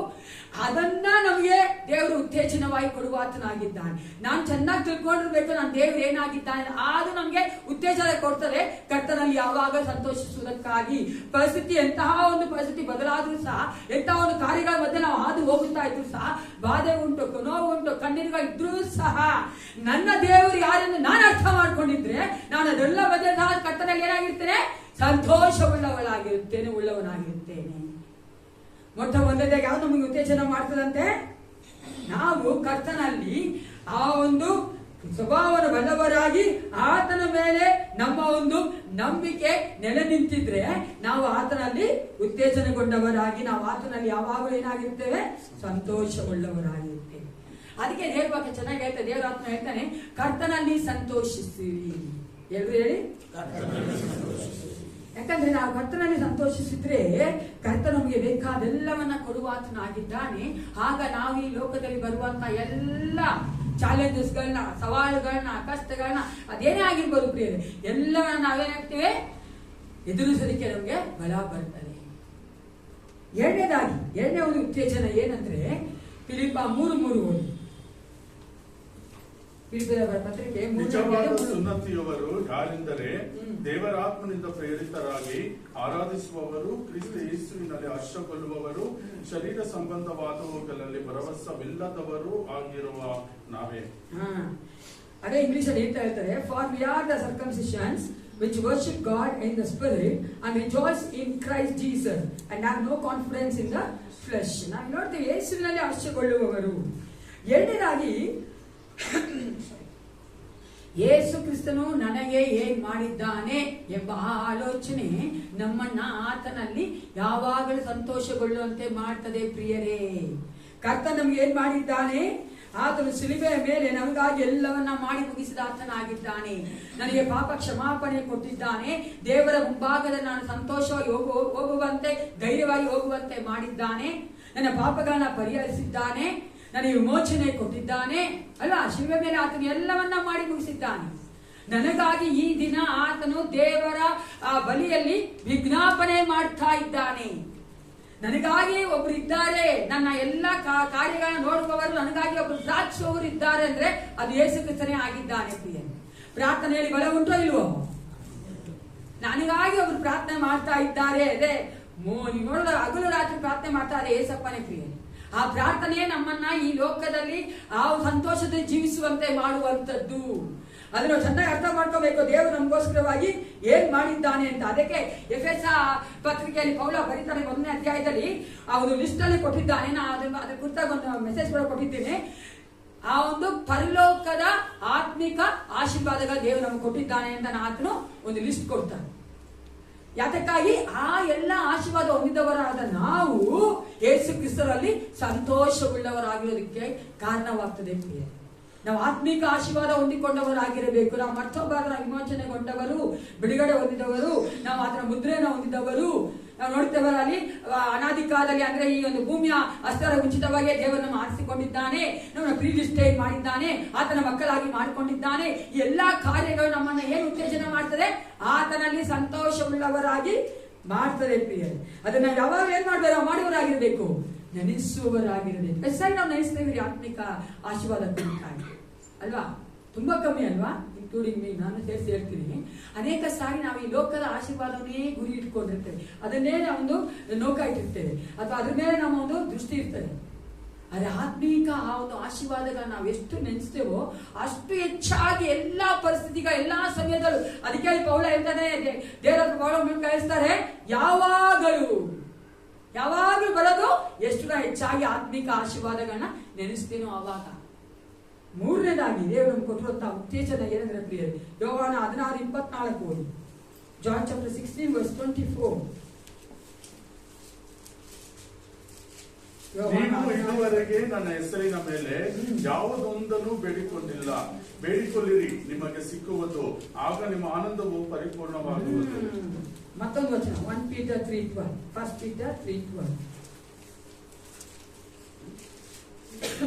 Speaker 2: ಅದನ್ನ ನಮಗೆ ದೇವರು ಉತ್ತೇಜನವಾಗಿ ಕೊಡುವ ಆತನಾಗಿದ್ದಾನೆ. ನಾನು ಚೆನ್ನಾಗಿ ತಿಳ್ಕೊಂಡಿರ್ಬೇಕು ನನ್ನ ದೇವರು ಏನಾಗಿದ್ದಾನೆ, ಅದು ನಮ್ಗೆ ಉತ್ತೇಜನ ಕೊಡ್ತದೆ ಕರ್ತನಲ್ಲಿ ಯಾವಾಗ ಸಂತೋಷಿಸುವುದಕ್ಕಾಗಿ. ಪರಿಸ್ಥಿತಿ ಎಂತಹ ಒಂದು ಪರಿಸ್ಥಿತಿ ಬದಲಾದ್ರೂ ಸಹ, ಎಂತಹ ಒಂದು ಕಾರ್ಯಗಳ ಮಧ್ಯೆ ನಾವು ಹಾದು ಹೋಗುತ್ತಾ ಇದ್ರು ಸಹ, ಬಾಧೆ ಉಂಟು, ನೋವು ಉಂಟು, ಕಣ್ಣೀರುಗಳು ಇದ್ರೂ ಸಹ ನನ್ನ ದೇವರು ಯಾರೆಂದು ನಾನು ಅರ್ಥ ಮಾಡ್ಕೊಂಡಿದ್ರೆ ನಾನು ಅದೆಲ್ಲ ಮಧ್ಯೆ ಸಹ ಕರ್ತನಲ್ಲಿ ಏನಾಗಿರ್ತೇನೆ, ಉಳ್ಳವನಾಗಿರುತ್ತೇನೆ. ಮೊಟ್ಟ ಮೊದಲನೇದಾಗಿ ಯಾವ್ದು ನಮಗೆ ಉತ್ತೇಜನ ಮಾಡ್ತದಂತೆ, ನಾವು ಕರ್ತನಲ್ಲಿ ಆ ಒಂದು ಸ್ವಭಾವನ ಬಲ್ಲವರಾಗಿ ಆತನ ಮೇಲೆ ನಮ್ಮ ಒಂದು ನಂಬಿಕೆ ನೆಲೆ ನಿಂತಿದ್ರೆ ನಾವು ಆತನಲ್ಲಿ ಉತ್ತೇಜನಗೊಂಡವರಾಗಿ ನಾವು ಆತನಲ್ಲಿ ಯಾವಾಗಲೂ ಏನಾಗಿರ್ತೇವೆ, ಸಂತೋಷವುಳ್ಳವರಾಗಿರ್ತೇವೆ. ಅದಕ್ಕೆ ದೇವರ ಚೆನ್ನಾಗಿ ಹೇಳ್ತಾರೆ, ದೇವರ ಆತ್ಮ ಹೇಳ್ತಾನೆ, ಕರ್ತನಲ್ಲಿ ಸಂತೋಷಿಸಿರಿ. ಎಲ್ರು ಹೇಳಿ, ಯಾಕಂದ್ರೆ ನಾವು ಕರ್ತನಲ್ಲಿ ಸಂತೋಷಿಸಿದ್ರೆ ಕರ್ತ ನಮಗೆ ಬೇಕಾದೆಲ್ಲವನ್ನ ಕೊಡುವಾತನಾಗಿದ್ದಾನೆ. ಆಗ ನಾವು ಈ ಲೋಕದಲ್ಲಿ ಬರುವಂತ ಎಲ್ಲ ಚಾಲೆಂಜಸ್ಗಳನ್ನ, ಸವಾಲುಗಳನ್ನ, ಕಷ್ಟಗಳನ್ನ, ಅದೇನೇ ಆಗಿರ್ಬೋದು ಪ್ರಿಯರೇ, ಎಲ್ಲವನ್ನ ನಾವೇನಾಗ್ತೇವೆ ಎದುರಿಸೋದಕ್ಕೆ ನಮ್ಗೆ ಬಲ ಬರ್ತದೆ. ಎರಡನೇ ಒಂದು ಉತ್ತೇಜನ ಏನಂದ್ರೆ, ಫಿಲಿಪ್ಪ 3:3 ಪತ್ರಿಕೆ
Speaker 4: ನಿಜವಾದ ಸುನ್ನತಿಯವರು ಯಾರೆಂದರೆ ದೇವರಾತ್ಮನಿಂದ ಪ್ರೇರಿತರಾಗಿ ಆರಾಧಿಸುವವರು, ಕ್ರಿಸ್ತ ಯೇಸುವಿನಲ್ಲಿ ಹರ್ಷಗೊಳ್ಳುವವರು, ಶರೀರ ಸಂಬಂಧವಾದವುಗಳಲ್ಲಿ ಭರವಸವಿಲ್ಲದವರು ಆಗಿರುವ ನಾವೇ.
Speaker 2: ಅದೇ ಇಂಗ್ಲಿಷ್ ಅಲ್ಲಿ ಹೇಳ್ತಾರೆ, for we are the circumcisions which worship God in the spirit and rejoice in Christ Jesus and have no confidence in the flesh. ನಾವು ನೋಡ್ತೀವಿ, ಯೇಸುವಿನಲ್ಲಿ ಹರ್ಷಗೊಳ್ಳುವವರು. ಎರಡನೇದಾಗಿ, ಯೇಸು ಕ್ರಿಸ್ತನು ನನಗೆ ಏನ್ ಮಾಡಿದ್ದಾನೆ ಎಂಬ ಆಲೋಚನೆ ನಮ್ಮನ್ನ ಆತನಲ್ಲಿ ಯಾವಾಗಲೂ ಸಂತೋಷಗೊಳ್ಳುವಂತೆ ಮಾಡ್ತದೆ. ಪ್ರಿಯರೇ, ಕರ್ತ ನಮ್ಗೆ ಏನ್ ಮಾಡಿದ್ದಾನೆ, ಆತನು ಶಿಲುಬೆಯ ಮೇಲೆ ನಮಗಾಗಿ ಎಲ್ಲವನ್ನ ಮಾಡಿ ಮುಗಿಸಿದ ಆತನಾಗಿದ್ದಾನೆ. ನನಗೆ ಪಾಪ ಕ್ಷಮಾಪಣೆ ಕೊಟ್ಟಿದ್ದಾನೆ. ದೇವರ ಮುಂಭಾಗದಲ್ಲಿ ನಾನು ಸಂತೋಷವಾಗಿ ಹೋಗುವಂತೆ, ಧೈರ್ಯವಾಗಿ ಹೋಗುವಂತೆ ಮಾಡಿದ್ದಾನೆ. ನನ್ನ ಪಾಪಗಳನ್ನ ಪರಿಹರಿಸಿದ್ದಾನೆ, ನನಗೆ ವಿಮೋಚನೆ ಕೊಟ್ಟಿದ್ದಾನೆ ಅಲ್ಲ. ಶಿಲುಬೆ ಮೇಲೆ ಆತನು ಎಲ್ಲವನ್ನ ಮಾಡಿ ಮುಗಿಸಿದ್ದಾನೆ. ನನಗಾಗಿ ಈ ದಿನ ಆತನು ದೇವರ ಬಲಿಯಲ್ಲಿ ವಿಜ್ಞಾಪನೆ ಮಾಡ್ತಾ ಇದ್ದಾನೆ. ನನಗಾಗಿ ಒಬ್ರು ಇದ್ದಾರೆ, ನನ್ನ ಎಲ್ಲ ಕಾರ್ಯಗಳನ್ನ ನೋಡುವವರು, ನನಗಾಗಿ ಒಬ್ರು ಸಾಕ್ಷಿಸುವವರು ಇದ್ದಾರೆ ಅಂದ್ರೆ ಅದು ಯೇಸು ಕ್ರಿಸ್ತನೇ ಆಗಿದ್ದಾನೆ. ಪ್ರಿಯ, ಪ್ರಾರ್ಥನೆಯಲ್ಲಿ ಬಲ ಉಂಟೋ ಇಲ್ವೋ? ನನಗಾಗಿ ಒಬ್ರು ಪ್ರಾರ್ಥನೆ ಮಾಡ್ತಾ ಇದ್ದಾರೆ. ಅದೇ ನೋಡಿದ ಹಗಲು ರಾತ್ರಿ ಪ್ರಾರ್ಥನೆ ಮಾಡ್ತಾರೆ ಯೇಸಪ್ಪನೇ. ಪ್ರಿಯ, ಆ ಪ್ರಾರ್ಥನೆ ನಮ್ಮನ್ನ ಈ ಲೋಕದಲ್ಲಿ ಆ ಸಂತೋಷದಲ್ಲಿ ಜೀವಿಸುವಂತೆ ಮಾಡುವಂತದ್ದು. ಅದನ್ನು ಚೆನ್ನಾಗಿ ಅರ್ಥ ಮಾಡ್ಕೋಬೇಕು, ದೇವರು ನಮಗೋಸ್ಕರವಾಗಿ ಏನ್ ಮಾಡಿದ್ದಾನೆ ಅಂತ. ಅದಕ್ಕೆ ಎಫೆಸ ಪತ್ರಿಕೆಯಲ್ಲಿ ಪೌಲ ಬರೀತಾರೆ 1ನೇ ಅಧ್ಯಾಯದಲ್ಲಿ ಆ ಒಂದು ಲಿಸ್ಟ್ ಅಲ್ಲಿ ಕೊಟ್ಟಿದ್ದಾನೆ. ನಾನು ಅದ್ರ ಕುರಿತಾಗಿ ಒಂದು ಮೆಸೇಜ್ ಕೂಡ ಕೊಟ್ಟಿದ್ದೇನೆ. ಆ ಒಂದು ಪರಲೋಕದ ಆತ್ಮಿಕ ಆಶೀರ್ವಾದಗಳ ದೇವರು ನಮಗೆ ಕೊಟ್ಟಿದ್ದಾನೆ ಅಂತ ಆತನು ಒಂದು ಲಿಸ್ಟ್ ಕೊಡ್ತಾನೆ. ಯಾತಕ್ಕಾಗಿ ಆ ಎಲ್ಲ ಆಶೀರ್ವಾದ ಹೊಂದಿದವರಾದ ನಾವು ಯೇಸು ಕ್ರಿಸ್ತರಲ್ಲಿ ಸಂತೋಷವುಳ್ಳವರಾಗಿರೋದಕ್ಕೆ ಕಾರಣವಾಗ್ತದೆ. ನಾವು ಆತ್ಮಿಕ ಆಶೀರ್ವಾದ ಹೊಂದಿಕೊಂಡವರಾಗಿರಬೇಕು. ನಾವು ಮತ್ತೊಬ್ಬರ ವಿಮೋಚನೆಗೊಂಡವರು, ಬಿಡುಗಡೆ ಹೊಂದಿದವರು, ನಾವು ಅದರ ಮುದ್ರೆಯನ್ನು ಹೊಂದಿದವರು. ನಾವು ನೋಡ್ತೇವೆ ಅಲ್ಲಿ ಅನಾದಿ ಕಾಲದಲ್ಲಿ, ಅಂದ್ರೆ ಈ ಒಂದು ಭೂಮಿಯ ಅಸ್ತರ ಉಚಿತವಾಗಿ ದೇವರನ್ನು ಆರಿಸಿಕೊಂಡಿದ್ದಾನೆ, ನಮ್ಮನ್ನು ಪ್ರೀಲಿಸ್ಟೇಟ್ ಮಾಡಿದ್ದಾನೆ, ಆತನ ಮಕ್ಕಳಾಗಿ ಮಾಡಿಕೊಂಡಿದ್ದಾನೆ. ಈ ಎಲ್ಲಾ ಕಾರ್ಯಗಳು ನಮ್ಮನ್ನ ಏನು ಉತ್ತೇಜನ ಮಾಡ್ತದೆ, ಆತನಲ್ಲಿ ಸಂತೋಷವುಳ್ಳವರಾಗಿ ಮಾಡ್ತದೆ. ಪ್ರಿಯರೇ, ಅದನ್ನ ಯಾವಾಗ ಏನ್ ಮಾಡ್ಬೇಕು, ಮಾಡುವವರಾಗಿರ್ಬೇಕು. ನೆನೆಸುವವರಾಗಿರಬೇಕು. ಎಷ್ಟು ಸಾರಿ ನಾವು ನೆನೆಸ್ತೇವೆ ಆತ್ಮಿಕ ಆಶೀರ್ವಾದ ಕುರಿತಾಗಿ ಅಲ್ವಾ? ತುಂಬಾ ಕಮ್ಮಿ ಅಲ್ವಾ? ಇನ್ಕ್ಲೂಡಿಂಗ್ ಮೀ, ನಾನು ಸೇರಿಸಿ ಹೇಳ್ತೀನಿ. ಅನೇಕ ಸಾರಿ ನಾವು ಈ ಲೋಕದ ಆಶೀರ್ವಾದವನ್ನೇ ಗುರಿ ಇಟ್ಕೊಂಡಿರ್ತೇವೆ, ಅದನ್ನೇ ನಾವೊಂದು ನೋಕ ಇಟ್ಟಿರ್ತೇವೆ, ಅಥವಾ ಅದ್ರ ಮೇಲೆ ನಮ್ಮ ಒಂದು ದೃಷ್ಟಿ ಇರ್ತದೆ. ಅದೇ ಆತ್ಮೀಕ ಆ ಒಂದು ಆಶೀರ್ವಾದಗಳನ್ನ ನಾವು ಎಷ್ಟು ನೆನೆಸ್ತೇವೋ ಅಷ್ಟು ಹೆಚ್ಚಾಗಿ ಎಲ್ಲಾ ಪರಿಸ್ಥಿತಿಗ ಎಲ್ಲಾ ಸಮಯದಲ್ಲೂ. ಅದಕ್ಕೆ ಪೌಲ ಹೇಳ್ತಾನೆ, ದೇವರ ಪೌಲ ಕಳಿಸ್ತಾರೆ, ಯಾವಾಗಲೂ ಬರೋದು ಎಷ್ಟು ಹೆಚ್ಚಾಗಿ ಆತ್ಮಿಕ ಆಶೀರ್ವಾದಗಳನ್ನ ನೆನೆಸ್ತೇನೋ ಆವಾಗ. ಮೂರನೇದಾಗಿ ದೇವರು ಕೊಟ್ಟಿರುವಂತಹ ಉತ್ತೇಜನ ಏನಂದ್ರೆ ಪ್ರಿಯರೇ, ಯೋಹಾನ 16:24 ಓದಿ. John chapter 16:24.
Speaker 4: ನೀವು ಇದುವರೆಗೆ ನನ್ನ ಹೆಸರಿನ ಮೇಲೆ ಯಾವುದೊಂದನ್ನು ಬೇಡಿಕೊಂಡಿಲ್ಲ, ಬೇಡಿಕೊಳ್ಳಿರಿ ನಿಮಗೆ ಸಿಕ್ಕುವುದು, ಆಗ ನಿಮ್ಮ ಆನಂದವು ಪರಿಪೂರ್ಣವಾಗುವುದು.
Speaker 2: ಮತ್ತೊಂದು ವಚನ 1 Peter 3:12. 1 Peter 3:12.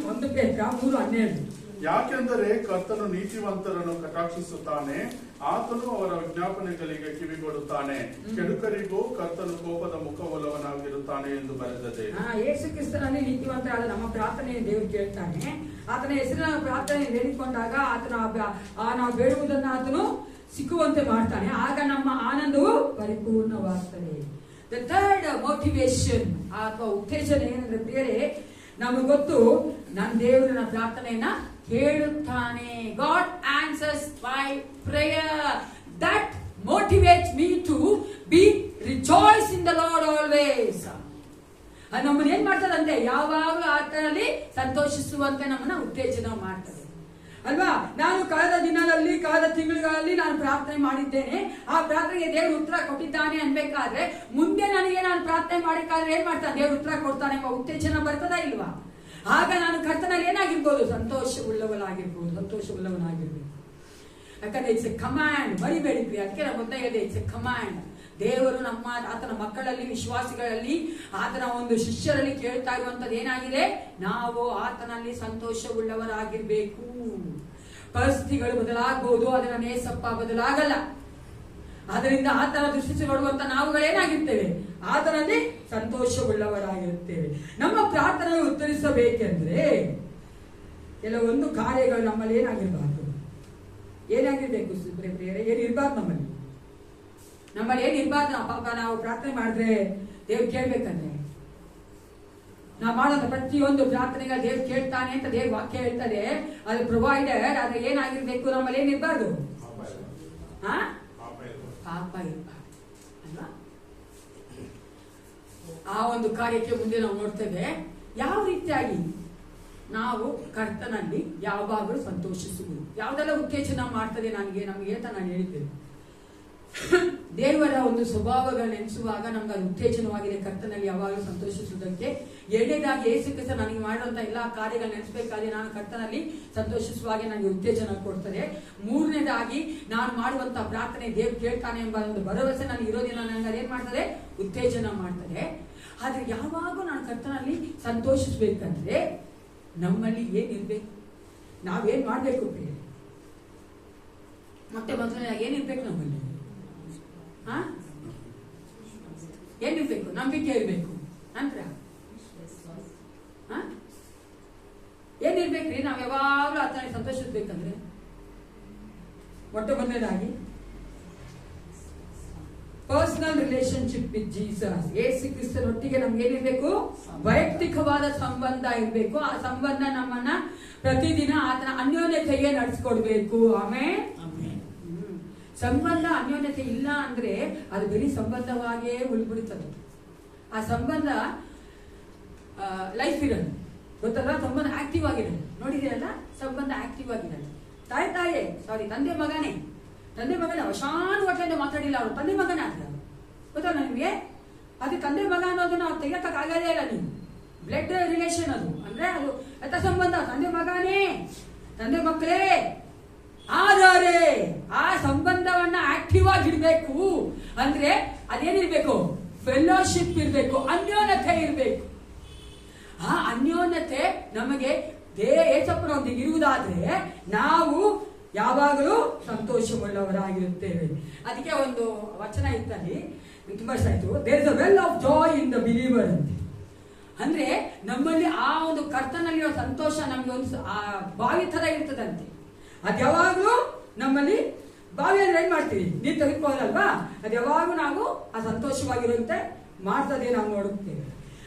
Speaker 2: 1 ಪೇತ್ರ 3:12.
Speaker 4: ಯಾಕೆಂದರೆ ಕರ್ತನು ನೀತಿವಂತರನ್ನು ಕಟಾಕ್ಷಿಸುತ್ತಾನೆ, ಆತನು ಅವರ ವಿಜ್ಞಾಪನೆಗಳಿಗೆ ಕಿವಿಗೊಡುತ್ತಾನೆ, ಕೆಡುಕರಿಗೂ ಕರ್ತನು ಕೋಪದ ಮುಖವಲ್ಲವನಾಗಿರುತ್ತಾನೆ ಎಂದು ಬರೆದದೆ.
Speaker 2: ಯೇಸು ಕ್ರಿಸ್ತನಲ್ಲಿ ನೀತಿವಂತರಾದ ನಮ್ಮ ಪ್ರಾರ್ಥನೆ ದೇವರು ಕೇಳ್ತಾನೆ. ಆತನ ಹೆಸರಿನ ಪ್ರಾರ್ಥನೆ ಬೇಡಿಕೊಂಡಾಗ ನಾವು ಬೇಡುವುದನ್ನು ಆತನು ಸಿಕ್ಕುವಂತೆ ಮಾಡ್ತಾನೆ, ಆಗ ನಮ್ಮ ಆನಂದವು ಪರಿಪೂರ್ಣವಾಗ್ತದೆ. ದ ಥರ್ಡ್ ಮೋಟಿವೇಶನ್ ಅಥವಾ ಉತ್ತೇಜನ ಏನಂದ್ರೆ ಪ್ರಿಯರೇ, ನಮಗೆ ಗೊತ್ತು ನನ್ನ ದೇವರು ನನ್ನ ಪ್ರಾರ್ಥನೆಯನ್ನ ಕೇಳುತ್ತಾನೆ. God answers my prayer. That motivates me to be rejoice in the Lord always. ನಮ್ಮನ್ನ ಏನ್ ಮಾಡ್ತದಂತೆ, ಯಾವಾಗಲೂ ಆತನಲ್ಲಿ ಸಂತೋಷಿಸುವಂತೆ ನಮ್ಮನ್ನ ಉತ್ತೇಜನ ಮಾಡ್ತದೆ ಅಲ್ವಾ? ನಾನು ಕಳೆದ ದಿನದಲ್ಲಿ ಕಳೆದ ತಿಂಗಳುಗಳಲ್ಲಿ ನಾನು ಪ್ರಾರ್ಥನೆ ಮಾಡಿದ್ದೇನೆ, ಆ ಪ್ರಾರ್ಥನೆಗೆ ದೇವರು ಉತ್ತರ ಕೊಟ್ಟಿದ್ದಾನೆ ಅನ್ಬೇಕಾದ್ರೆ ಮುಂದೆ ನನಗೆ ನಾನು ಪ್ರಾರ್ಥನೆ ಮಾಡಿಕಾದ್ರೆ ಏನ್ ಮಾಡ್ತಾನೆ, ದೇವರು ಉತ್ತರ ಕೊಡ್ತಾನೆ ಎಂಬ ಉತ್ತೇಜನ ಬರ್ತದಾ ಇಲ್ವಾ? ಆಗ ನಾನು ಕರ್ತನಲ್ಲಿ ಏನಾಗಿರ್ಬೋದು, ಸಂತೋಷವುಳ್ಳವನಾಗಿರ್ಬೇಕು. ಯಾಕಂದ್ರೆ ಇಟ್ಸ್ ಎ ಕಮಾಂಡ್, ಮರಿಬೇಡಿ ಪ್ರಿಯ. ಅದಕ್ಕೆ ನಾನು ಮೊದಲೇ ಹೇಳಿದೆ, ಇಟ್ಸ್ ಎ ಕಮಾಂಡ್. ದೇವರು ಆತನ ಮಕ್ಕಳಲ್ಲಿ, ವಿಶ್ವಾಸಿಗಳಲ್ಲಿ, ಆತನ ಒಂದು ಶಿಷ್ಯರಲ್ಲಿ ಕೇಳ್ತಾ ಇರುವಂತದ್ದು ಏನಾಗಿದೆ, ನಾವು ಆತನಲ್ಲಿ ಸಂತೋಷವುಳ್ಳವರಾಗಿರ್ಬೇಕು. ಪರಿಸ್ಥಿತಿಗಳು ಬದಲಾಗಬಹುದು, ಅದನ್ನ ನೇಸಪ್ಪ ಬದಲಾಗಲ್ಲ. ಅದರಿಂದ ಆತನ ದೃಷ್ಟಿ ನೋಡುವಂತ ನಾವುಗಳೇನಾಗಿರ್ತೇವೆ, ಆತನಲ್ಲಿ ಸಂತೋಷವುಳ್ಳವರಾಗಿರುತ್ತೇವೆ. ನಮ್ಮ ಪ್ರಾರ್ಥನೆ ಉತ್ತರಿಸಬೇಕೆಂದ್ರೆ ಕೆಲವೊಂದು ಕಾರ್ಯಗಳು ನಮ್ಮಲ್ಲಿ ಏನಾಗಿರ್ಬಾರ್ದು, ಏನಾಗಿರ್ಬೇಕು ಪ್ರಿಯರೇ, ಏನಿರ್ಬಾರ್ದು ನಮ್ಮಲ್ಲಿ ಏನಿರ್ಬಾರ್ದು. ಪಾಪ ನಾವು ಪ್ರಾರ್ಥನೆ ಮಾಡಿದ್ರೆ ದೇವ್ರು ಕೇಳ್ಬೇಕಂದ್ರೆ, ನಾವು ಮಾಡೋದು ಪ್ರತಿಯೊಂದು ಪ್ರಾರ್ಥನೆಗಳು ದೇವ್ರು ಕೇಳ್ತಾನೆ ಅಂತ ದೇವ್ರ ವಾಕ್ಯ ಹೇಳ್ತದೆ. ಅದು ಪ್ರೊವೈಡೆಡ್. ಆದ್ರೆ ಏನಾಗಿರ್ಬೇಕು, ನಮ್ಮಲ್ಲಿ ಏನಿರ್ಬಾರ್ದು, ಪಾಪ ಇರಬಾರ್ದು ಅಲ್ವಾ? ಆ ಒಂದು ಕಾರ್ಯಕ್ಕೆ ಮುಂದೆ ನಾವು ನೋಡ್ತೇವೆ. ಯಾವ ರೀತಿಯಾಗಿ ನಾವು ಕರ್ತನಲ್ಲಿ ಯಾವಾಗಲೂ ಸಂತೋಷಿಸುವುದು, ಯಾವುದೆಲ್ಲ ಉತ್ತೇಜನ ಮಾಡ್ತದೆ ನಮಗೆ ಅಂತ ನಾನು ಹೇಳಿದ್ದೇನೆ. ದೇವರ ಒಂದು ಸ್ವಭಾವಗಳನ್ನ ನೆನೆಸುವಾಗ ನಮ್ಗೆ ಅದು ಉತ್ತೇಜನವಾಗಿದೆ, ಕರ್ತನಲ್ಲಿ ಯಾವಾಗಲೂ ಸಂತೋಷಿಸುವುದಕ್ಕೆ. ಎರಡನೇದಾಗಿ ಯೇಸು ಕ್ರಿಸ್ತ ನನಗೆ ಮಾಡುವಂತ ಎಲ್ಲಾ ಕಾರ್ಯಗಳು ನೆನೆಸಬೇಕಾದ್ರೆ ನಾನು ಕರ್ತನಲ್ಲಿ ಸಂತೋಷಿಸುವಾಗ ನನಗೆ ಉತ್ತೇಜನ ಕೊಡ್ತದೆ. ಮೂರನೇದಾಗಿ ನಾನು ಮಾಡುವಂತ ಪ್ರಾರ್ಥನೆ ದೇವ್ರು ಕೇಳ್ತಾನೆ ಎಂಬ ಒಂದು ಭರವಸೆ ನನಗೆ ಇರೋದಿಲ್ಲ, ನನಗೆ ಅದೇನ್ ಮಾಡ್ತದೆ, ಉತ್ತೇಜನ ಮಾಡ್ತದೆ. ಆದ್ರೆ ಯಾವಾಗ ನಾನು ಕರ್ತನಲ್ಲಿ ಸಂತೋಷಿಸ್ಬೇಕಂದ್ರೆ ನಮ್ಮಲ್ಲಿ ಏನಿರ್ಬೇಕು, ನಾವೇನ್ ಮಾಡ್ಬೇಕು ಪ್ರಿಯ? ಮತ್ತೆ ಮೊದಲನೇದಾಗಿ ಏನಿರ್ಬೇಕು ನಮ್ಮಲ್ಲಿ? ಏನಿರ್ಬೇಕು? ನಂಬಿಕೆ ಇರ್ಬೇಕು. ನಂತರ ಏನಿರ್ಬೇಕ್ರಿ? ನಾವ್ ಯಾವಾಗ್ಲೂ ಆತನಿಗೆ ಸಂತೋಷಿಸ್ಬೇಕಂದ್ರೆ ಮೊದಲನೇದಾಗಿ ಪರ್ಸನಲ್ ರಿಲೇಶನ್ಶಿಪ್ ವಿತ್ ಜೀಸಸ್. ಯೇಸು ಕ್ರಿಸ್ತನೊಟ್ಟಿಗೆ ನಮ್ಗೆ ಏನಿರ್ಬೇಕು? ವೈಯಕ್ತಿಕವಾದ ಸಂಬಂಧ ಇರ್ಬೇಕು. ಆ ಸಂಬಂಧ ನಮ್ಮನ್ನ ಪ್ರತಿದಿನ ಆತನ ಅನ್ಯೋನ್ಯತೆಗೆ ನಡೆಸ್ಕೊಡ್ಬೇಕು. ಆಮೇಲೆ ಸಂಬಂಧ ಅನ್ಯೋನ್ಯತೆ ಇಲ್ಲ ಅಂದ್ರೆ ಅದು ಬರೀ ಸಂಬಂಧವಾಗಿಯೇ ಉಳ್ಬಿಡುತ್ತದೆ. ಆ ಸಂಬಂಧ ಲೈಫ್ ಇರಲ್ಲ, ಗೊತ್ತಲ್ಲ? ಸಂಬಂಧ ಆಕ್ಟಿವ್ ಆಗಿರಲ್ಲ. ನೋಡಿದಿರಲ್ಲ, ಸಂಬಂಧ ಆಕ್ಟಿವ್ ಆಗಿರಲ್ಲ. ತಂದೆ ಮಗನೇ ವಶಾನುವಟೆಯಿಂದ ಮಾತಾಡಿಲ್ಲ, ಅವರು ತಂದೆ ಮಗನೇ ಆದ, ಗೊತ್ತಲ್ಲ ನಿಮ್ಗೆ? ಅದು ತಂದೆ ಮಗ ಅನ್ನೋದನ್ನ ಅವ್ರು ತೆಗಿಯಕ್ಕಾಗದೇ ಇಲ್ಲ. ನೀವು ಬ್ಲಡ್ ರಿಲೇಷನ್ ಅದು ಅಂದ್ರೆ ಅದು ರಕ್ತ ಸಂಬಂಧ, ತಂದೆ ಮಗನೇ, ತಂದೆ ಮಕ್ಕಳೇ. ಆದರೆ ಆ ಸಂಬಂಧವನ್ನ ಆಕ್ಟಿವ್ ಆಗಿರ್ಬೇಕು ಅಂದ್ರೆ ಅದೇನಿರ್ಬೇಕು? ಫೆಲೋಶಿಪ್ ಇರ್ಬೇಕು, ಅನ್ಯೋನ್ಯತೆ ಇರ್ಬೇಕು. ಆ ಅನ್ಯೋನ್ಯತೆ ನಮಗೆ ಏಸಪ್ಪನೊಂದಿಗೆ ಇರುವುದಾದ್ರೆ ನಾವು ಯಾವಾಗಲೂ ಸಂತೋಷವುಳ್ಳವರಾಗಿರುತ್ತೇವೆ. ಅದಕ್ಕೆ ಒಂದು ವಚನ ಇತ್ತಲ್ಲಿ ತುಂಬಾ ಇಷ್ಟ ಆಯ್ತು. There is a well of joy in the believer ಅಂತ. ಅಂದ್ರೆ ನಮ್ಮಲ್ಲಿ ಆ ಒಂದು ಕರ್ತನಲ್ಲಿರೋ ಸಂತೋಷ ನಮ್ಗೆ ಒಂದು ಆ ಬಾವಿ ತರ ಇರ್ತದಂತೆ. ಅದು ಯಾವಾಗ್ಲೂ ನಮ್ಮಲ್ಲಿ ಬಾವಿ ಅಂದ್ರೆ ಏನ್ ಮಾಡ್ತೀವಿ, ನೀರು ತೆಗೆದುಕೊಳ್ಳಲ್ವಾ, ಅದು ಯಾವಾಗೂ ನಾವು ಆ ಸಂತೋಷವಾಗಿರುವಂತೆ ಮಾಡ್ತದೆ ನಾವು ನೋಡುತ್ತೇವೆ.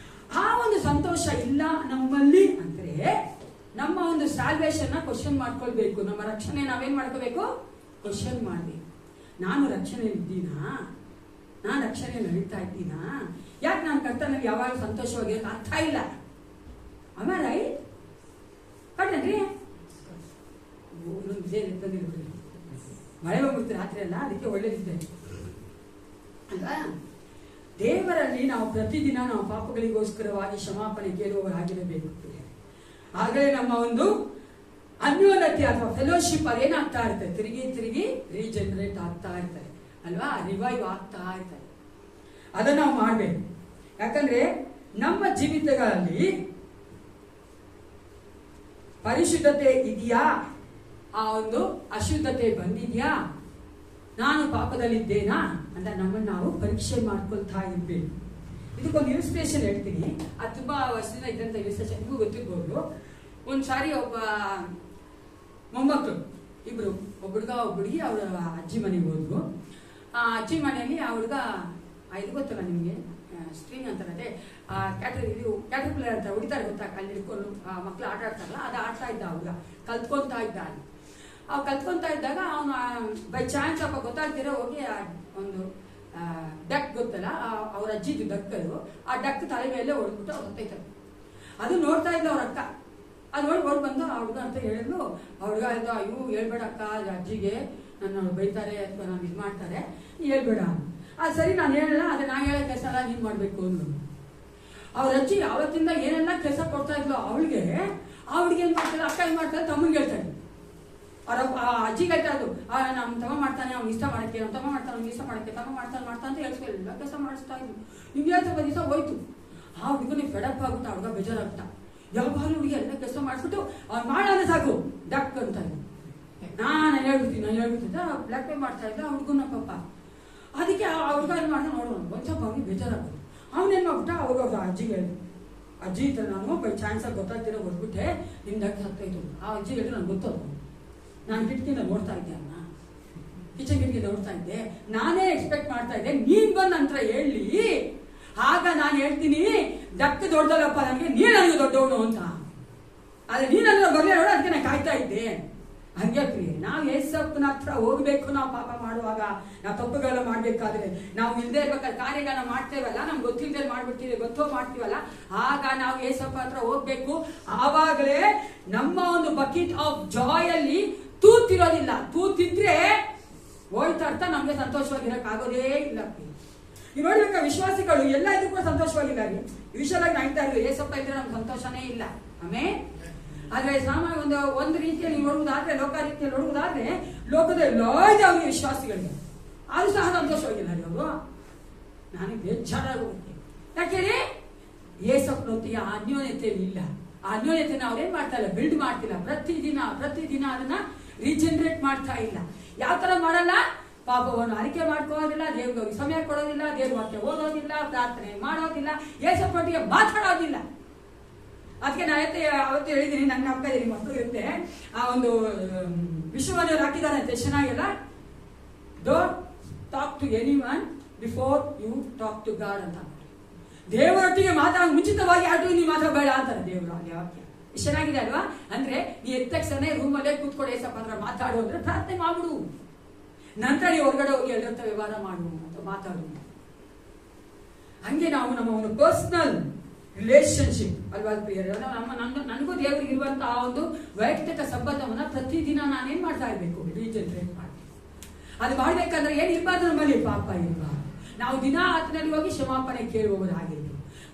Speaker 2: ಆ ಒಂದು ಸಂತೋಷ ಇಲ್ಲ ನಮ್ಮಲ್ಲಿ ಅಂದ್ರೆ ನಮ್ಮ ಒಂದು ಸ್ಯಾಲ್ವೇಷನ್ ಕ್ವಶನ್ ಮಾಡ್ಕೊಳ್ಬೇಕು. ನಮ್ಮ ರಕ್ಷಣೆ ನಾವೇನ್ ಮಾಡ್ಕೋಬೇಕು, ಕ್ವಶನ್ ಮಾಡ್ಬೇಕು. ನಾನು ರಕ್ಷಣೆಯಲ್ಲಿ ಇದ್ದೀನಾ, ನಾನು ರಕ್ಷಣೆಯಲ್ಲಿ ನಡೀತಾ ಇದ್ದೀನಾ, ಯಾಕೆ ನಾನು ಕರ್ತನಲ್ಲಿ ಯಾವಾಗ ಸಂತೋಷವಾಗಿರೋದು ಅರ್ಥ ಇಲ್ಲ. ಆಮೇಲೆ ಕಣ್ರಿ ಮಳೆ ಬಂದ್ಬಿಡ್ತು ರಾತ್ರಿ ಅಲ್ಲ, ಅದಕ್ಕೆ ಒಳ್ಳೇದಿದ್ದೆ ಅಲ್ವಾ. ದೇವರಲ್ಲಿ ನಾವು ಪ್ರತಿದಿನ ನಾವು ಪಾಪಗಳಿಗೋಸ್ಕರವಾಗಿ ಕ್ಷಮಾಪಣೆ ಕೇಳುವವರಾಗಿರಬೇಕು. ಆಗಲೇ ನಮ್ಮ ಒಂದು ಅನ್ಯೋನ್ಯತೆ ಅಥವಾ ಫೆಲೋಶಿಪ್ ಅದೇನಾಗ್ತಾ ಇರ್ತದೆ, ತಿರುಗಿ ತಿರುಗಿ ರೀಜನರೇಟ್ ಆಗ್ತಾ ಇರ್ತಾರೆ ಅಲ್ವಾ, ರಿವೈವ್ ಆಗ್ತಾ ಇರ್ತಾರೆ. ಅದನ್ನ ನಾವು ಮಾಡ್ಬೇಕು. ಯಾಕಂದ್ರೆ ನಮ್ಮ ಜೀವಿತಗಳಲ್ಲಿ ಪರಿಶುದ್ಧತೆ ಇದೆಯಾ, ಆ ಒಂದು ಅಶುದ್ಧತೆ ಬಂದಿದ್ಯಾ, ನಾನು ಪಾಪದಲ್ಲಿದ್ದೇನಾ ಅಂತ ನಮ್ಮನ್ನು ನಾವು ಪರೀಕ್ಷೆ ಮಾಡ್ಕೊಳ್ತಾ ಇರ್ಬೇಕು. ಇದಕ್ಕೊಂದು ಇಲಿಸ್ಟ್ರೇಷನ್ ಹೇಳ್ತೀನಿ. ಅದು ತುಂಬಾ ವರ್ಷದಿಂದ ಇದ್ದಂತ ಇಲಿಸ್ಟ್ರೇಷನ್, ನಿಮಗೂ ಗೊತ್ತಿರ್ಬೋದು. ಒಂದ್ಸಾರಿ ಒಬ್ಬ ಮೊಮ್ಮಕ್ಕಳು ಇಬ್ರು, ಒಬ್ಬ ಹುಡುಗ ಒಬ್ಬ ಹುಡುಗಿ ಅವರ ಅಜ್ಜಿ ಮನೆಗೆ ಹೋದ್ರು. ಆ ಅಜ್ಜಿ ಮನೆಯಲ್ಲಿ ಆ ಹುಡುಗ ಇದು ಗೊತ್ತಲ್ಲ ನಿಮ್ಗೆ, ಸ್ಟ್ರಿಂಗ್ ಅಂತಾರದೆ ಕ್ಯಾಟರ್ಪಿಲ್ಲರ್ ಅಂತ ಹೊಡಿತಾರೆ ಗೊತ್ತಾ, ಅಲ್ಲಿ ಹಿಡ್ಕೊಂಡು ಮಕ್ಳು ಆಟ ಆಡ್ತಾರಲ್ಲ, ಅದು ಆಡ್ತಾ ಇದ್ದ ಹುಡುಗ, ಕಲ್ತ್ಕೊಂತಾ ಇದ್ದ. ಅವ್ ಕಲ್ತ್ಕೊಂತಾ ಇದ್ದಾಗ ಅವನು ಬೈ ಚಾನ್ಸ್ ಸ್ವಲ್ಪ ಗೊತ್ತಾಗ್ತಿರೋ ಹೋಗಿ ಒಂದು ಡಕ್ ಗೊತ್ತಲ್ಲ, ಅವ್ರ ಅಜ್ಜಿದು ಡಕ್, ಆ ಡಕ್ ತಲೆ ಮೇಲೆ ಹೊಡೆದ್ಬಿಟ್ಟು ಅವ್ರು ಹೊತ್ತೈತಾರೆ. ಅದು ನೋಡ್ತಾ ಇದ್ದ ಅವ್ರ ಅಕ್ಕ. ಅದು ನೋಡಿ ಓಡ್ ಬಂದು ಆ ಹುಡುಗ ಅಂತ ಹೇಳಿದ್ಲು. ಆ ಹುಡುಗ ಇದ್ದ, ಅಯ್ಯೋ ಹೇಳ್ಬೇಡ ಅಕ್ಕ, ಅಜ್ಜಿಗೆ ನನ್ನ ಬೈತಾರೆ ಅಥವಾ ನಾನು ಇದು ಮಾಡ್ತಾರೆ, ಹೇಳ್ಬೇಡ. ಅದು ಸರಿ, ನಾನು ಹೇಳಲ್ಲ, ಅದೇ ನಾ ಹೇಳೋ ಕೆಲಸ ಎಲ್ಲ ನೀನ್ ಮಾಡ್ಬೇಕು ಅಂದ್ರು. ಅವ್ರ ಅಜ್ಜಿ ಅವತ್ತಿಂದ ಏನೆಲ್ಲ ಕೆಲಸ ಕೊಡ್ತಾ ಇದ್ಲು ಅವಳಿಗೆ, ಆ ಹುಡುಗಿ ಏನ್ ಮಾಡ್ತಾರೆ, ಅಕ್ಕ ಏನ್ ಮಾಡ್ತಾರೆ, ತಮ್ಮನ್ಗೆ ಹೇಳ್ತಾರೆ. ಅವ್ರ ಅಜ್ಜಿಗೆ ಹೇಳ್ತಾ ಇದ್ದು, ನಮ್ ತಮ್ಮ ಮಾಡ್ತಾನೆ, ಅವ್ನು ಇಷ್ಟ ಮಾಡಕ್ಕೆ, ನಮ್ಮ ತಮ್ಮ ಮಾಡ್ತಾನೆ, ಅವ್ನು ಇಷ್ಟ ಮಾಡಕ್ಕೆ, ತಮ್ಮ ಮಾಡ್ತಾನೆ ಅಂತ ಹೇಳ್ಸ್ಕೊಳ್ಳಿಲ್ಲ, ಕೆಲಸ ಮಾಡಿಸ್ತಾ ಇದ್ಲು. ಹಿಂಗೆ ಸ್ವಲ್ಪ ದಿವಸ ಹೋಯ್ತು. ಆ ಹುಡುಗನಿಗೆ ಫೆಡಪ್ ಆಗುತ್ತೆ, ಆ ಹುಡುಗ ಬೇಜಾರಾಗ್ತಾ, ಯಾವಾಗಲೂ ಹುಡುಗಿ ಎಲ್ಲ ಕೆಲಸ ಮಾಡಿಸ್ಬಿಟ್ಟು ಅವ್ನು ಮಾಡೋದೇ ಸಾಕು ಡಕ್ ಅಂತ. ನಾನು ಹೇಳ್ಬಿಡ್ತೀನಿ ಬ್ಲಾಕ್ ಪೇ ಮಾಡ್ತಾ ಇದ್ದ ಆ ಹುಡುಗನ ಪಾಪ. ಅದಕ್ಕೆ ಆ ಹುಡುಗ ಏನ್ ಮಾಡ್ತಾ ನೋಡೋಣ, ಒಂದ್ ಸ್ವಲ್ಪ ಅವ್ನಿಗೆ ಬೇಜಾರಾಗುತ್ತೆ. ಅವನೇನ್ ಮಾಡ್ಬಿಟ್ಟ, ಅವ್ರ ಅಜ್ಜಿಗೆ ಹೇಳಿದ್ರು, ಅಜ್ಜಿ ಈ ಥರ ನಾನು ಬೈ ಚಾನ್ಸ್ ಆಗಿ ಗೊತ್ತಾಗ್ತಿರೋ ಹೊಡ್ಬಿಟ್ಟೆ, ನಿಮ್ ಡಕ್ ಹತ್ತೈತು. ಆ ಅಜ್ಜಿ ಹೇಳಿದ್ರು, ನಂಗೆ ಗೊತ್ತದು, ನಾನು ಕಿಟಕಿಯಿಂದ ನೋಡ್ತಾ ಇದ್ದೆ, ಅನ್ನ ಕಿಚನ್ ಕಿಟಕಿ ನೋಡ್ತಾ ಇದ್ದೆ, ನಾನೇ ಎಕ್ಸ್ಪೆಕ್ಟ್ ಮಾಡ್ತಾ ಇದ್ದೆ ನೀನ್ ಬಂದ್ ನಂತರ ಹೇಳಿ, ಆಗ ನಾನು ಹೇಳ್ತೀನಿ ಡಕ್ ದೊಡ್ಡದಲ್ಲಪ್ಪ ನನಗೆ, ನೀನ್ ನನಗೆ ದೊಡ್ಡವನು ಅಂತ. ಆದ್ರೆ ನೀನಲ್ಲ ಬರ್ಲೇ ನೋಡ, ಅದಕ್ಕೆ ನಾನು ಕಾಯ್ತಾ ಇದ್ದೆ. ಹಂಗೆ ಪ್ರಿಯೆ, ನಾವು ಯೇಸಪ್ಪನ ಹತ್ರ ಹೋಗ್ಬೇಕು. ನಾವು ಪಾಪ ಮಾಡುವಾಗ, ನಾವು ತಪ್ಪುಗಳನ್ನ ಮಾಡ್ಬೇಕಾದ್ರೆ, ನಾವು ಇಲ್ಲದೆ ಇರ್ಬೇಕಾದ್ರೆ ಕಾರ್ಯಗಳನ್ನ ಮಾಡ್ತೇವಲ್ಲ, ನಮ್ಗೆ ಗೊತ್ತಿಲ್ಲದೆ ಮಾಡ್ಬಿಡ್ತೀವಿ, ಗೊತ್ತೋ ಮಾಡ್ತೀವಲ್ಲ, ಆಗ ನಾವು ಯೇಸಪ್ಪ ಹತ್ರ ಹೋಗ್ಬೇಕು. ಆವಾಗಲೇ ನಮ್ಮ ಒಂದು ಬಕೆಟ್ ಆಫ್ ಜಾಯ್ ಅಲ್ಲಿ ತೂತಿರೋದಿಲ್ಲ. ತೂತಿದ್ರೆ ಹೋಯ್ತ ಅರ್ಥ ನಮ್ಗೆ ಸಂತೋಷವಾಗಿರಕ್ ಆಗೋದೇ ಇಲ್ಲ. ನೀವು ನೋಡ್ಬೇಕಾ, ವಿಶ್ವಾಸಿಗಳು ಎಲ್ಲ ಇದಕ್ಕೂ ಕೂಡ ಸಂತೋಷವಾಗಿಲ್ಲ. ವಿಶಾಲಾಗಿ ನಾಯ್ತಾ ಇದ್ರು, ಯೇಸಪ್ಪ ಇದ್ರೆ ನಮ್ಗೆ ಸಂತೋಷನೇ ಇಲ್ಲ. ಆಮೇಲೆ ಆದ್ರೆ ಸಾಮಾನ್ಯ ಒಂದು ರೀತಿಯಲ್ಲಿ ನೋಡುವುದಾದ್ರೆ, ಲೋಕ ರೀತಿಯಲ್ಲಿ ನೋಡುವುದಾದ್ರೆ, ಲೋಕದ ಎಲ್ಲ ಅವ್ರಿಗೆ ವಿಶ್ವಾಸಿಗಳಿಗೆ ಆದ್ರೂ ಸಹ ಸಂತೋಷವಾಗಿಲ್ಲ ಅವರು. ನನಗೆ ಬೇಜಾರಾಗುತ್ತೆ. ಯಾಕೆಂದ್ರೆ ಯೇಸಪ್ಪನೊತ್ತಿಗೆ ಆ ಅನ್ಯೋನ್ಯತೆ ಇಲ್ಲ. ಆ ಅನ್ಯೋನ್ಯತೆನ ಅವ್ರೇನ್ ಮಾಡ್ತಾ ಇಲ್ಲ, ಬಿಲ್ಡ್ ಮಾಡ್ತಿಲ್ಲ. ಪ್ರತಿದಿನ ಅದನ್ನ ರೀಜನರೇಟ್ ಮಾಡ್ತಾ ಇಲ್ಲ. ಯಾವ ತರ ಮಾಡಲ್ಲ, ಪಾಪವನ್ನು ಅರಿಕೆ ಮಾಡ್ಕೊಳ್ಳೋದಿಲ್ಲ, ದೇವ್ರಿಗೆ ಸಮಯ ಕೊಡೋದಿಲ್ಲ, ದೇವ್ರ ವಾಕ್ಯ ಓದೋದಿಲ್ಲ, ಪ್ರಾರ್ಥನೆ ಮಾಡೋದಿಲ್ಲ, ಯೇಸಪ್ಪನೊಟ್ಟಿಗೆ ಮಾತಾಡೋದಿಲ್ಲ. ಅದಕ್ಕೆ ನಾ ಅವತ್ತು ಹೇಳಿದ್ದೀನಿ, ನನ್ನ ಅಕ್ಕ ಇದೀನಿ ಮಕ್ಕಳು ಇರುತ್ತೆ, ಆ ಒಂದು ವಿಶ್ವವನ್ನು ಹಾಕಿದಾರಂತೆ ಚೆನ್ನಾಗಿಲ್ಲ, don't talk to anyone before you talk to God ಅಂತ. ದೇವರೊಟ್ಟಿಗೆ ಮಾತಾಡ ಮುಂಚಿತವಾಗಿ ಆಟೋ ನೀವು ಮಾತಾಡಬೇಡ ಅಂತಾರೆ ದೇವರು. ಅಲ್ಲಿ ವಾಕ್ಯ ಚೆನ್ನಾಗಿದೆ ಅಲ್ವಾ? ಅಂದ್ರೆ ನೀ ಎದ್ದ ತಕ್ಷಣ ರೂಮಲ್ಲೇ ಕೂತ್ಕೊಳ್ಳಿ ಏಸಪ್ಪ ಅಂದ್ರೆ ಮಾತಾಡು ಅಂದ್ರೆ ಪ್ರಾರ್ಥನೆ ಮಾಡ್ಬಿಡು, ನಂತರ ನೀವು ಹೊರಗಡೆ ಹೋಗಿ ಎಲ್ಲರ ವ್ಯವಹಾರ ಮಾಡು ಅಂತ ಮಾತಾಡು. ಹಂಗೆ ನಾವು ನಮ್ಮ ಒಂದು ಪರ್ಸನಲ್ ರಿಲೇಶನ್ಶಿಪ್ ಅಲ್ವಾ ಪ್ರಿಯರೇ, ನನಗೂ ದೇವರಿಗೆ ಇರುವಂತಹ ಒಂದು ವೈಯಕ್ತಿಕ ಸಂಬಂಧವನ್ನ ಪ್ರತಿದಿನ ನಾನೇನ್ ಮಾಡ್ತಾ ಇರ್ಬೇಕು, ರೀಜನರೇಟ್ ಮಾಡ್ಬೇಕು. ಅದು ಮಾಡ್ಬೇಕಂದ್ರೆ ಏನ್ ಇರ್ಬಾರ್ದು, ನಮ್ಮಲ್ಲಿ ಪಾಪ ಇರ್ಬಾರ್ದು. ನಾವು ದಿನ ಆತನಲ್ಲಿ ಹೋಗಿ ಕ್ಷಮಾಪಣೆ ಕೇಳುವವರಾಗಿರ್ಬೇಕು.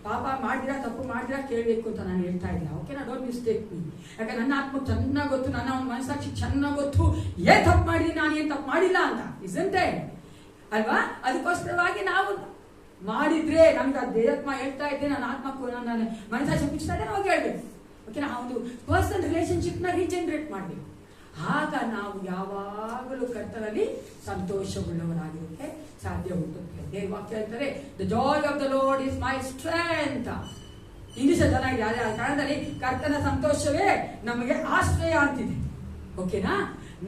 Speaker 2: ಪಾಪ ಮಾಡಿದ್ರ ತಪ್ಪು ಮಾಡಿದ್ರ ಕೇಳಬೇಕು ಅಂತ ನಾನು ಹೇಳ್ತಾ ಇಲ್ಲ. ಓಕೆ, ನಾ ಡೋಂಟ್ ಮಿಸ್ಟೇಕ್ ಮೀ. ಯಾಕಂದ್ರೆ ನನ್ನ ಆತ್ಮ ಚೆನ್ನಾಗಿ ಗೊತ್ತು, ನನ್ನ ಒಂದು ಮನಸ್ಸಾಕ್ಷಿ ಚೆನ್ನಾಗಿ ಗೊತ್ತು ಏನ್ ತಪ್ಪು ಮಾಡಿದೀನಿ, ನಾನು ಏನ್ ತಪ್ಪು ಮಾಡಿಲ್ಲ ಅಂತ. ಇಸಂತೆ ಅಲ್ವಾ? ಅದಕ್ಕೋಸ್ಕರವಾಗಿ ನಾವು ಮಾಡಿದ್ರೆ ನಮ್ಗೆ ಆ ದೇಹಾತ್ಮ ಹೇಳ್ತಾ ಇದ್ದೆ, ನನ್ನ ಆತ್ಮಕ್ಕೂ ನನ್ನ ಮನಸ್ಸಾಕ್ಷಿ ಬಿಚ್ತಾ ಇದ್ದೆ, ನಾವು ಹೇಳ್ಬೇಕು. ಓಕೆ, ನಾವು ಒಂದು ಪರ್ಸನಲ್ ರಿಲೇಶನ್ಶಿಪ್ ನ ರೀಜನರೇಟ್ ಮಾಡ್ಬೇಕು. ಆಗ ನಾವು ಯಾವಾಗಲೂ ಕರ್ತನಲ್ಲಿ ಸಂತೋಷವುಳ್ಳವರಾಗಿರುತ್ತೆ ಸಾಧ್ಯ ಉಂಟು. ದೇವ್ರ ವಾಕ್ಯ ಹೇಳ್ತಾರೆ, the joy of the lord is my strength. English ಚೆನ್ನಾಗಿದೆ. ಅದೇ ಆ ಕಾರಣದಲ್ಲಿ ಕರ್ತನ ಸಂತೋಷವೇ ನಮಗೆ ಆಶ್ರಯ ಅಂತಿದೆ. ಓಕೆನಾ?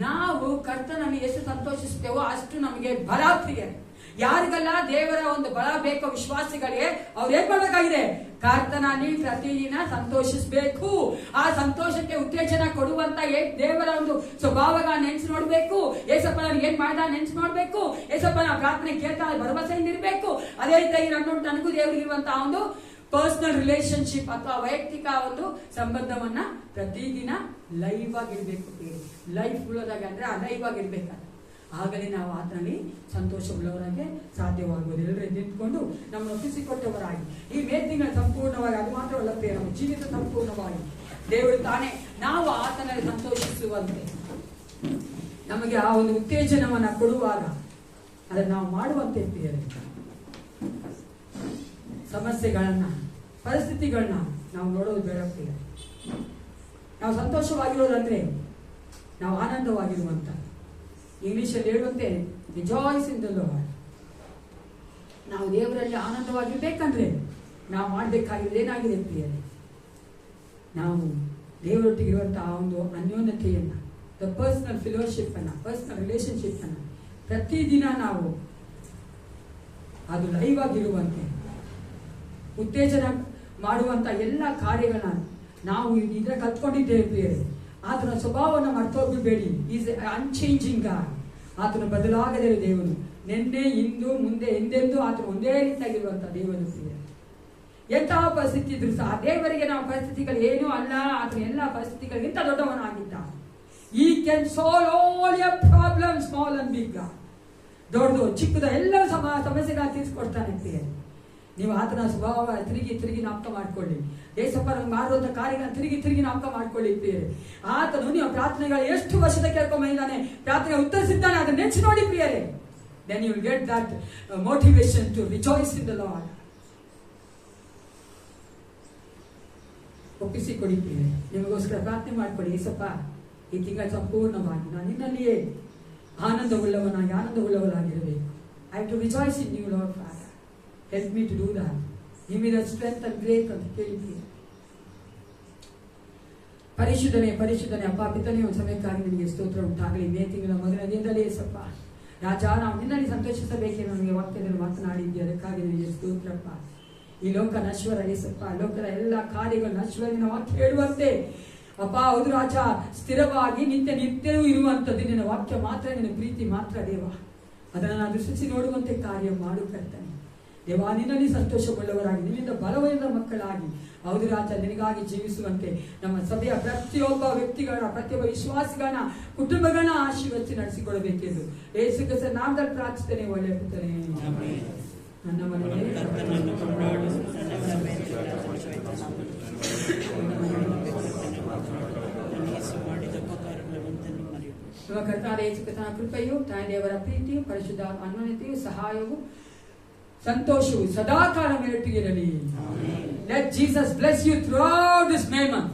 Speaker 2: ನಾವು ಕರ್ತನಲ್ಲಿ ಎಷ್ಟು ಸಂತೋಷಿಸ್ತೇವೋ ಅಷ್ಟು ನಮಗೆ ಬಲ ಸಿಗುತ್ತೆ. ಯಾರಿಗೆಲ್ಲ ದೇವರ ಒಂದು ಬಲ ಬೇಕೋ ವಿಶ್ವಾಸಿಗಳಿಗೆ ಅವ್ರು ಏನ್ ಮಾಡಬೇಕಾಗಿದೆ? ಕರ್ತನಲ್ಲಿ ಪ್ರತಿದಿನ ಸಂತೋಷಿಸಬೇಕು. ಆ ಸಂತೋಷಕ್ಕೆ ಉತ್ತೇಜನ ಕೊಡುವಂತ ದೇವರ ಒಂದು ಸ್ವಭಾವಗಳ ನೆನ್ಸು ನೋಡ್ಬೇಕು. ಏಸಪ್ಪ ನಾನು ಏನ್ ಮಾಡ್ದ ನೆನ್ಸು ನೋಡ್ಬೇಕು. ಏಸಪ್ಪ ನಾವು ಪ್ರಾರ್ಥನೆ ಕೇಳ್ತಾ ಭರವಸೆಯಿಂದ ಇರ್ಬೇಕು. ಅದೇ ರೀತಿಯಾಗಿ ನನಗೂ ದೇವರಿಗಿರುವಂತಹ ಒಂದು ಪರ್ಸನಲ್ ರಿಲೇಶನ್ಶಿಪ್ ಅಥವಾ ವೈಯಕ್ತಿಕ ಒಂದು ಸಂಬಂಧವನ್ನ ಪ್ರತಿದಿನ ಲೈವ್ ಆಗಿರ್ಬೇಕು. ಲೈಫ್ ಉಳ್ಳೋದಾಗ ಅಂದ್ರೆ ಆ ಲೈವ್ ಆಗಿರ್ಬೇಕಾದ್ರೆ ಆಗಲೇ ನಾವು ಆತನಲ್ಲಿ ಸಂತೋಷ ಉಳ್ಳವರಾಗಿ ಸಾಧ್ಯವಾಗುವುದು. ಎಲ್ಲರೂ ನಿಂತ್ಕೊಂಡು ನಮ್ಮನ್ನು ಒಪ್ಪಿಸಿಕೊಟ್ಟವರಾಗಿ ಈ ಮೇ ತಿಂಗಳ ಸಂಪೂರ್ಣವಾಗಿ, ಅದು ಮಾತ್ರವಲ್ಲ ನಮ್ಮ ಜೀವಿತ ಸಂಪೂರ್ಣವಾಗಿ ದೇವರು ತಾನೇ ನಾವು ಆತನಲ್ಲಿ ಸಂತೋಷಿಸುವಂತೆ ನಮಗೆ ಆ ಒಂದು ಉತ್ತೇಜನವನ್ನ ಕೊಡುವಾಗ ಅದನ್ನು ನಾವು ಮಾಡುವಂತೆ ಪ್ರಿಯರೇ. ಸಮಸ್ಯೆಗಳನ್ನ, ಪರಿಸ್ಥಿತಿಗಳನ್ನ ನಾವು ನೋಡೋದು ಬೇಡ ಪ್ರಿಯ. ನಾವು ಸಂತೋಷವಾಗಿರೋದಂದ್ರೆ ನಾವು ಆನಂದವಾಗಿರುವಂತ. ಇಂಗ್ಲಿಷಲ್ಲಿ ಹೇಳುವಂತೆ ರಿಜಾಯ್ಸ್ ಇನ್ ದ ಲಾರ್ಡ್. ನಾವು ದೇವರಲ್ಲಿ ಆನಂದವಾಗಿರ್ಬೇಕಂದ್ರೆ ನಾವು ಮಾಡಬೇಕಾಗಿರೋದು ಏನಾಗಿದೆ ಪ್ರಿಯರೇ? ನಾವು ದೇವರೊಟ್ಟಿಗಿರುವಂತಹ ಒಂದು ಅನ್ಯೋನ್ಯತೆಯನ್ನ, ದ ಪರ್ಸನಲ್ ಫೆಲೋಶಿಪ್ ಅನ್ನ, ಪರ್ಸನಲ್ ರಿಲೇಶನ್ಶಿಪ್ ಅನ್ನ ಪ್ರತಿದಿನ ನಾವು ಅದು ಲೈವ್ ಆಗಿರುವಂತೆ ಉತ್ತೇಜನ ಮಾಡುವಂತ ಎಲ್ಲ ಕಾರ್ಯಗಳನ್ನ ನಾವು ಇದ್ರ ಕಲ್ತ್ಕೊಂಡಿದ್ದೇವೆ ಪ್ರಿಯರೇ. ಆತನ ಸ್ವಭಾವವನ್ನು ಮರ್ತೋಗ್ಬಿಡಬೇಡಿ. Is unchanging god. ಆತನ ಬದಲಾಗದೇ ದೇವನು. ನಿನ್ನೆ, ಇಂದು, ಮುಂದೆ ಎಂದೆಂದೂ ಆತನ ಒಂದೇ ರೀತಿಯಾಗಿರುವಂತ ದೇವನು ಪ್ರಿಯ. ಎಂತಹ ಪರಿಸ್ಥಿತಿ ಇದ್ರು ಸಹ ದೇವರಿಗೆ ನಾವು ಪರಿಸ್ಥಿತಿಗಳು ಏನೂ ಅಲ್ಲ. ಆತನ ಎಲ್ಲ ಪರಿಸ್ಥಿತಿಗಳಿಗಿಂತ ದೊಡ್ಡವನಾಗಿದ್ದ. ಈ can solve all your problem, small and big. ದೊಡ್ಡದು ಚಿಕ್ಕದ ಎಲ್ಲ ಸಮಸ್ಯೆಗಳನ್ನ ತೀರಿಸ್ಕೊಡ್ತಾನೆ ಪ್ರಿಯ. ನೀವು ಆತನ ಸ್ವಭಾವ ತಿರುಗಿ ಜ್ಞಾಪಕ ಮಾಡ್ಕೊಳ್ಳಿ. ಏಸಪ್ಪ ನಮ್ಗೆ ಮಾಡುವಂತ ಕಾರ್ಯಗಳನ್ನ ತಿರುಗಿ ಜ್ಞಾಪಕ ಮಾಡ್ಕೊಳ್ಳಿ ಪ್ರಿಯರೇ. ಆತನು ನೀವು ಪ್ರಾರ್ಥನೆಗಳು ಎಷ್ಟು ವರ್ಷದ ಕೇಳ್ಕೊಂಬಂದಿದ್ದಾನೆ, ಪ್ರಾರ್ಥನೆ ಉತ್ತರಿಸಿದ್ದಾನೆ, ಅದನ್ನ ನೆಚ್ಚಿ ನೋಡಿ ಪ್ರಿಯರೇ. Then you will get that motivation to rejoice in the Lord. ಒಪ್ಪಿಸಿಕೊಡಿ ಪ್ರಿಯರೇ. ನಿಮಗೋಸ್ಕರ ಪ್ರಾರ್ಥನೆ ಮಾಡ್ಕೊಳ್ಳಿ. ಏಸಪ್ಪ ಈ ತಿಂಗಳ ಸಂಪೂರ್ಣವಾಗಿ ನಾನು ನಿನ್ನಲ್ಲಿಯೇ ಆನಂದವುಳ್ಳವನಾಗಿರಬೇಕು. I have to rejoice in you Lord father. Help me to do that. Give me the strength and grace ಅಂತ ಕೇಳಿದ್ದೀರಿ. ಪರಿಶುದ್ಧನೇ ಅಪ್ಪ ಪಿತನೇ, ಒಂದು ಸಮಯಕ್ಕಾಗಿ ನಿನಗೆ ಸ್ತೋತ್ರ ಉಂಟಾಗಲಿ. ಮೇ ತಿಂಗಳ ಮೊದಲ ದಿನದಲ್ಲಿ ಏಸಪ್ಪ ರಾಜ ನಾವು ನಿನ್ನಲ್ಲಿ ಸಂತೋಷಿಸಬೇಕೆಂದು ನನಗೆ ವಾಕ್ಯದಲ್ಲಿ ಮಾತನಾಡಿದ್ದೆ. ಅದಕ್ಕಾಗಿ ನಿನಗೆ ಸ್ತೋತ್ರಪ್ಪ. ಈ ಲೋಕ ನಶ್ವರ ಏಸಪ್ಪ, ಲೋಕದ ಎಲ್ಲ ಕಾರ್ಯಗಳು ನಶ್ವರ. ನಿನ್ನ ವಾಕ್ಯ ಹೇಳುವಂತೆ ಅಪ್ಪ ಹೌದು ರಾಜ, ಸ್ಥಿರವಾಗಿ ನಿತ್ಯವೂ ಇರುವಂತದ್ದು ನಿನ್ನ ವಾಕ್ಯ ಮಾತ್ರ, ನಿನ್ನ ಪ್ರೀತಿ ಮಾತ್ರ ದೇವ. ಅದನ್ನು ನಾನು ದೃಷ್ಟಿಸಿ ನೋಡುವಂತೆ ಕಾರ್ಯ ಮಾಡು ಕರ್ತನೆ ದೇವ. ನಿನ್ನಲ್ಲಿ ಸಂತೋಷಗೊಳ್ಳವರಾಗಿ, ನಿನ್ನಿಂದ ಬಲವೈದ ಮಕ್ಕಳಾಗಿ ಹೌದು ರಾಜ ನಿನಗಾಗಿ ಜೀವಿಸುವಂತೆ ನಮ್ಮ ಸಭೆಯ ಪ್ರತಿಯೊಬ್ಬ ವ್ಯಕ್ತಿಗಳನ್ನ, ಪ್ರತಿಯೊಬ್ಬ ವಿಶ್ವಾಸಿಗಳನ್ನ, ಕುಟುಂಬಗಳನ್ನ ಆಶೀರ್ವದಿಸಿ ನಡೆಸಿಕೊಡಬೇಕೆಂದು ಯೇಸು ಕ್ರಿಸ್ತನ ನಾಮದಲ್ಲಿ ಪ್ರಾರ್ಥಿಸ್ತೇನೆ. ಒಳ್ಳೆಯ ಪುತ್ರನೇ, ನನ್ನ ಮನೆಯೇ ಕರ್ತಾದ ಯೇಸು ಕ್ರಿಸ್ತನ ಕೃಪೆಯು, ತಾಯಿ ದೇವರ ಪ್ರೀತಿಯು, ಪರಿಶುದ್ಧ ಅನ್ಯೋನ್ಯತೆಯು, ಸಹಾಯವು, ಸಂತೋಷವು ಸದಾಕಾಲ ಮೇಲೊಟ್ಟಿಗಿರಲಿ. Let Jesus bless you throughout this May month.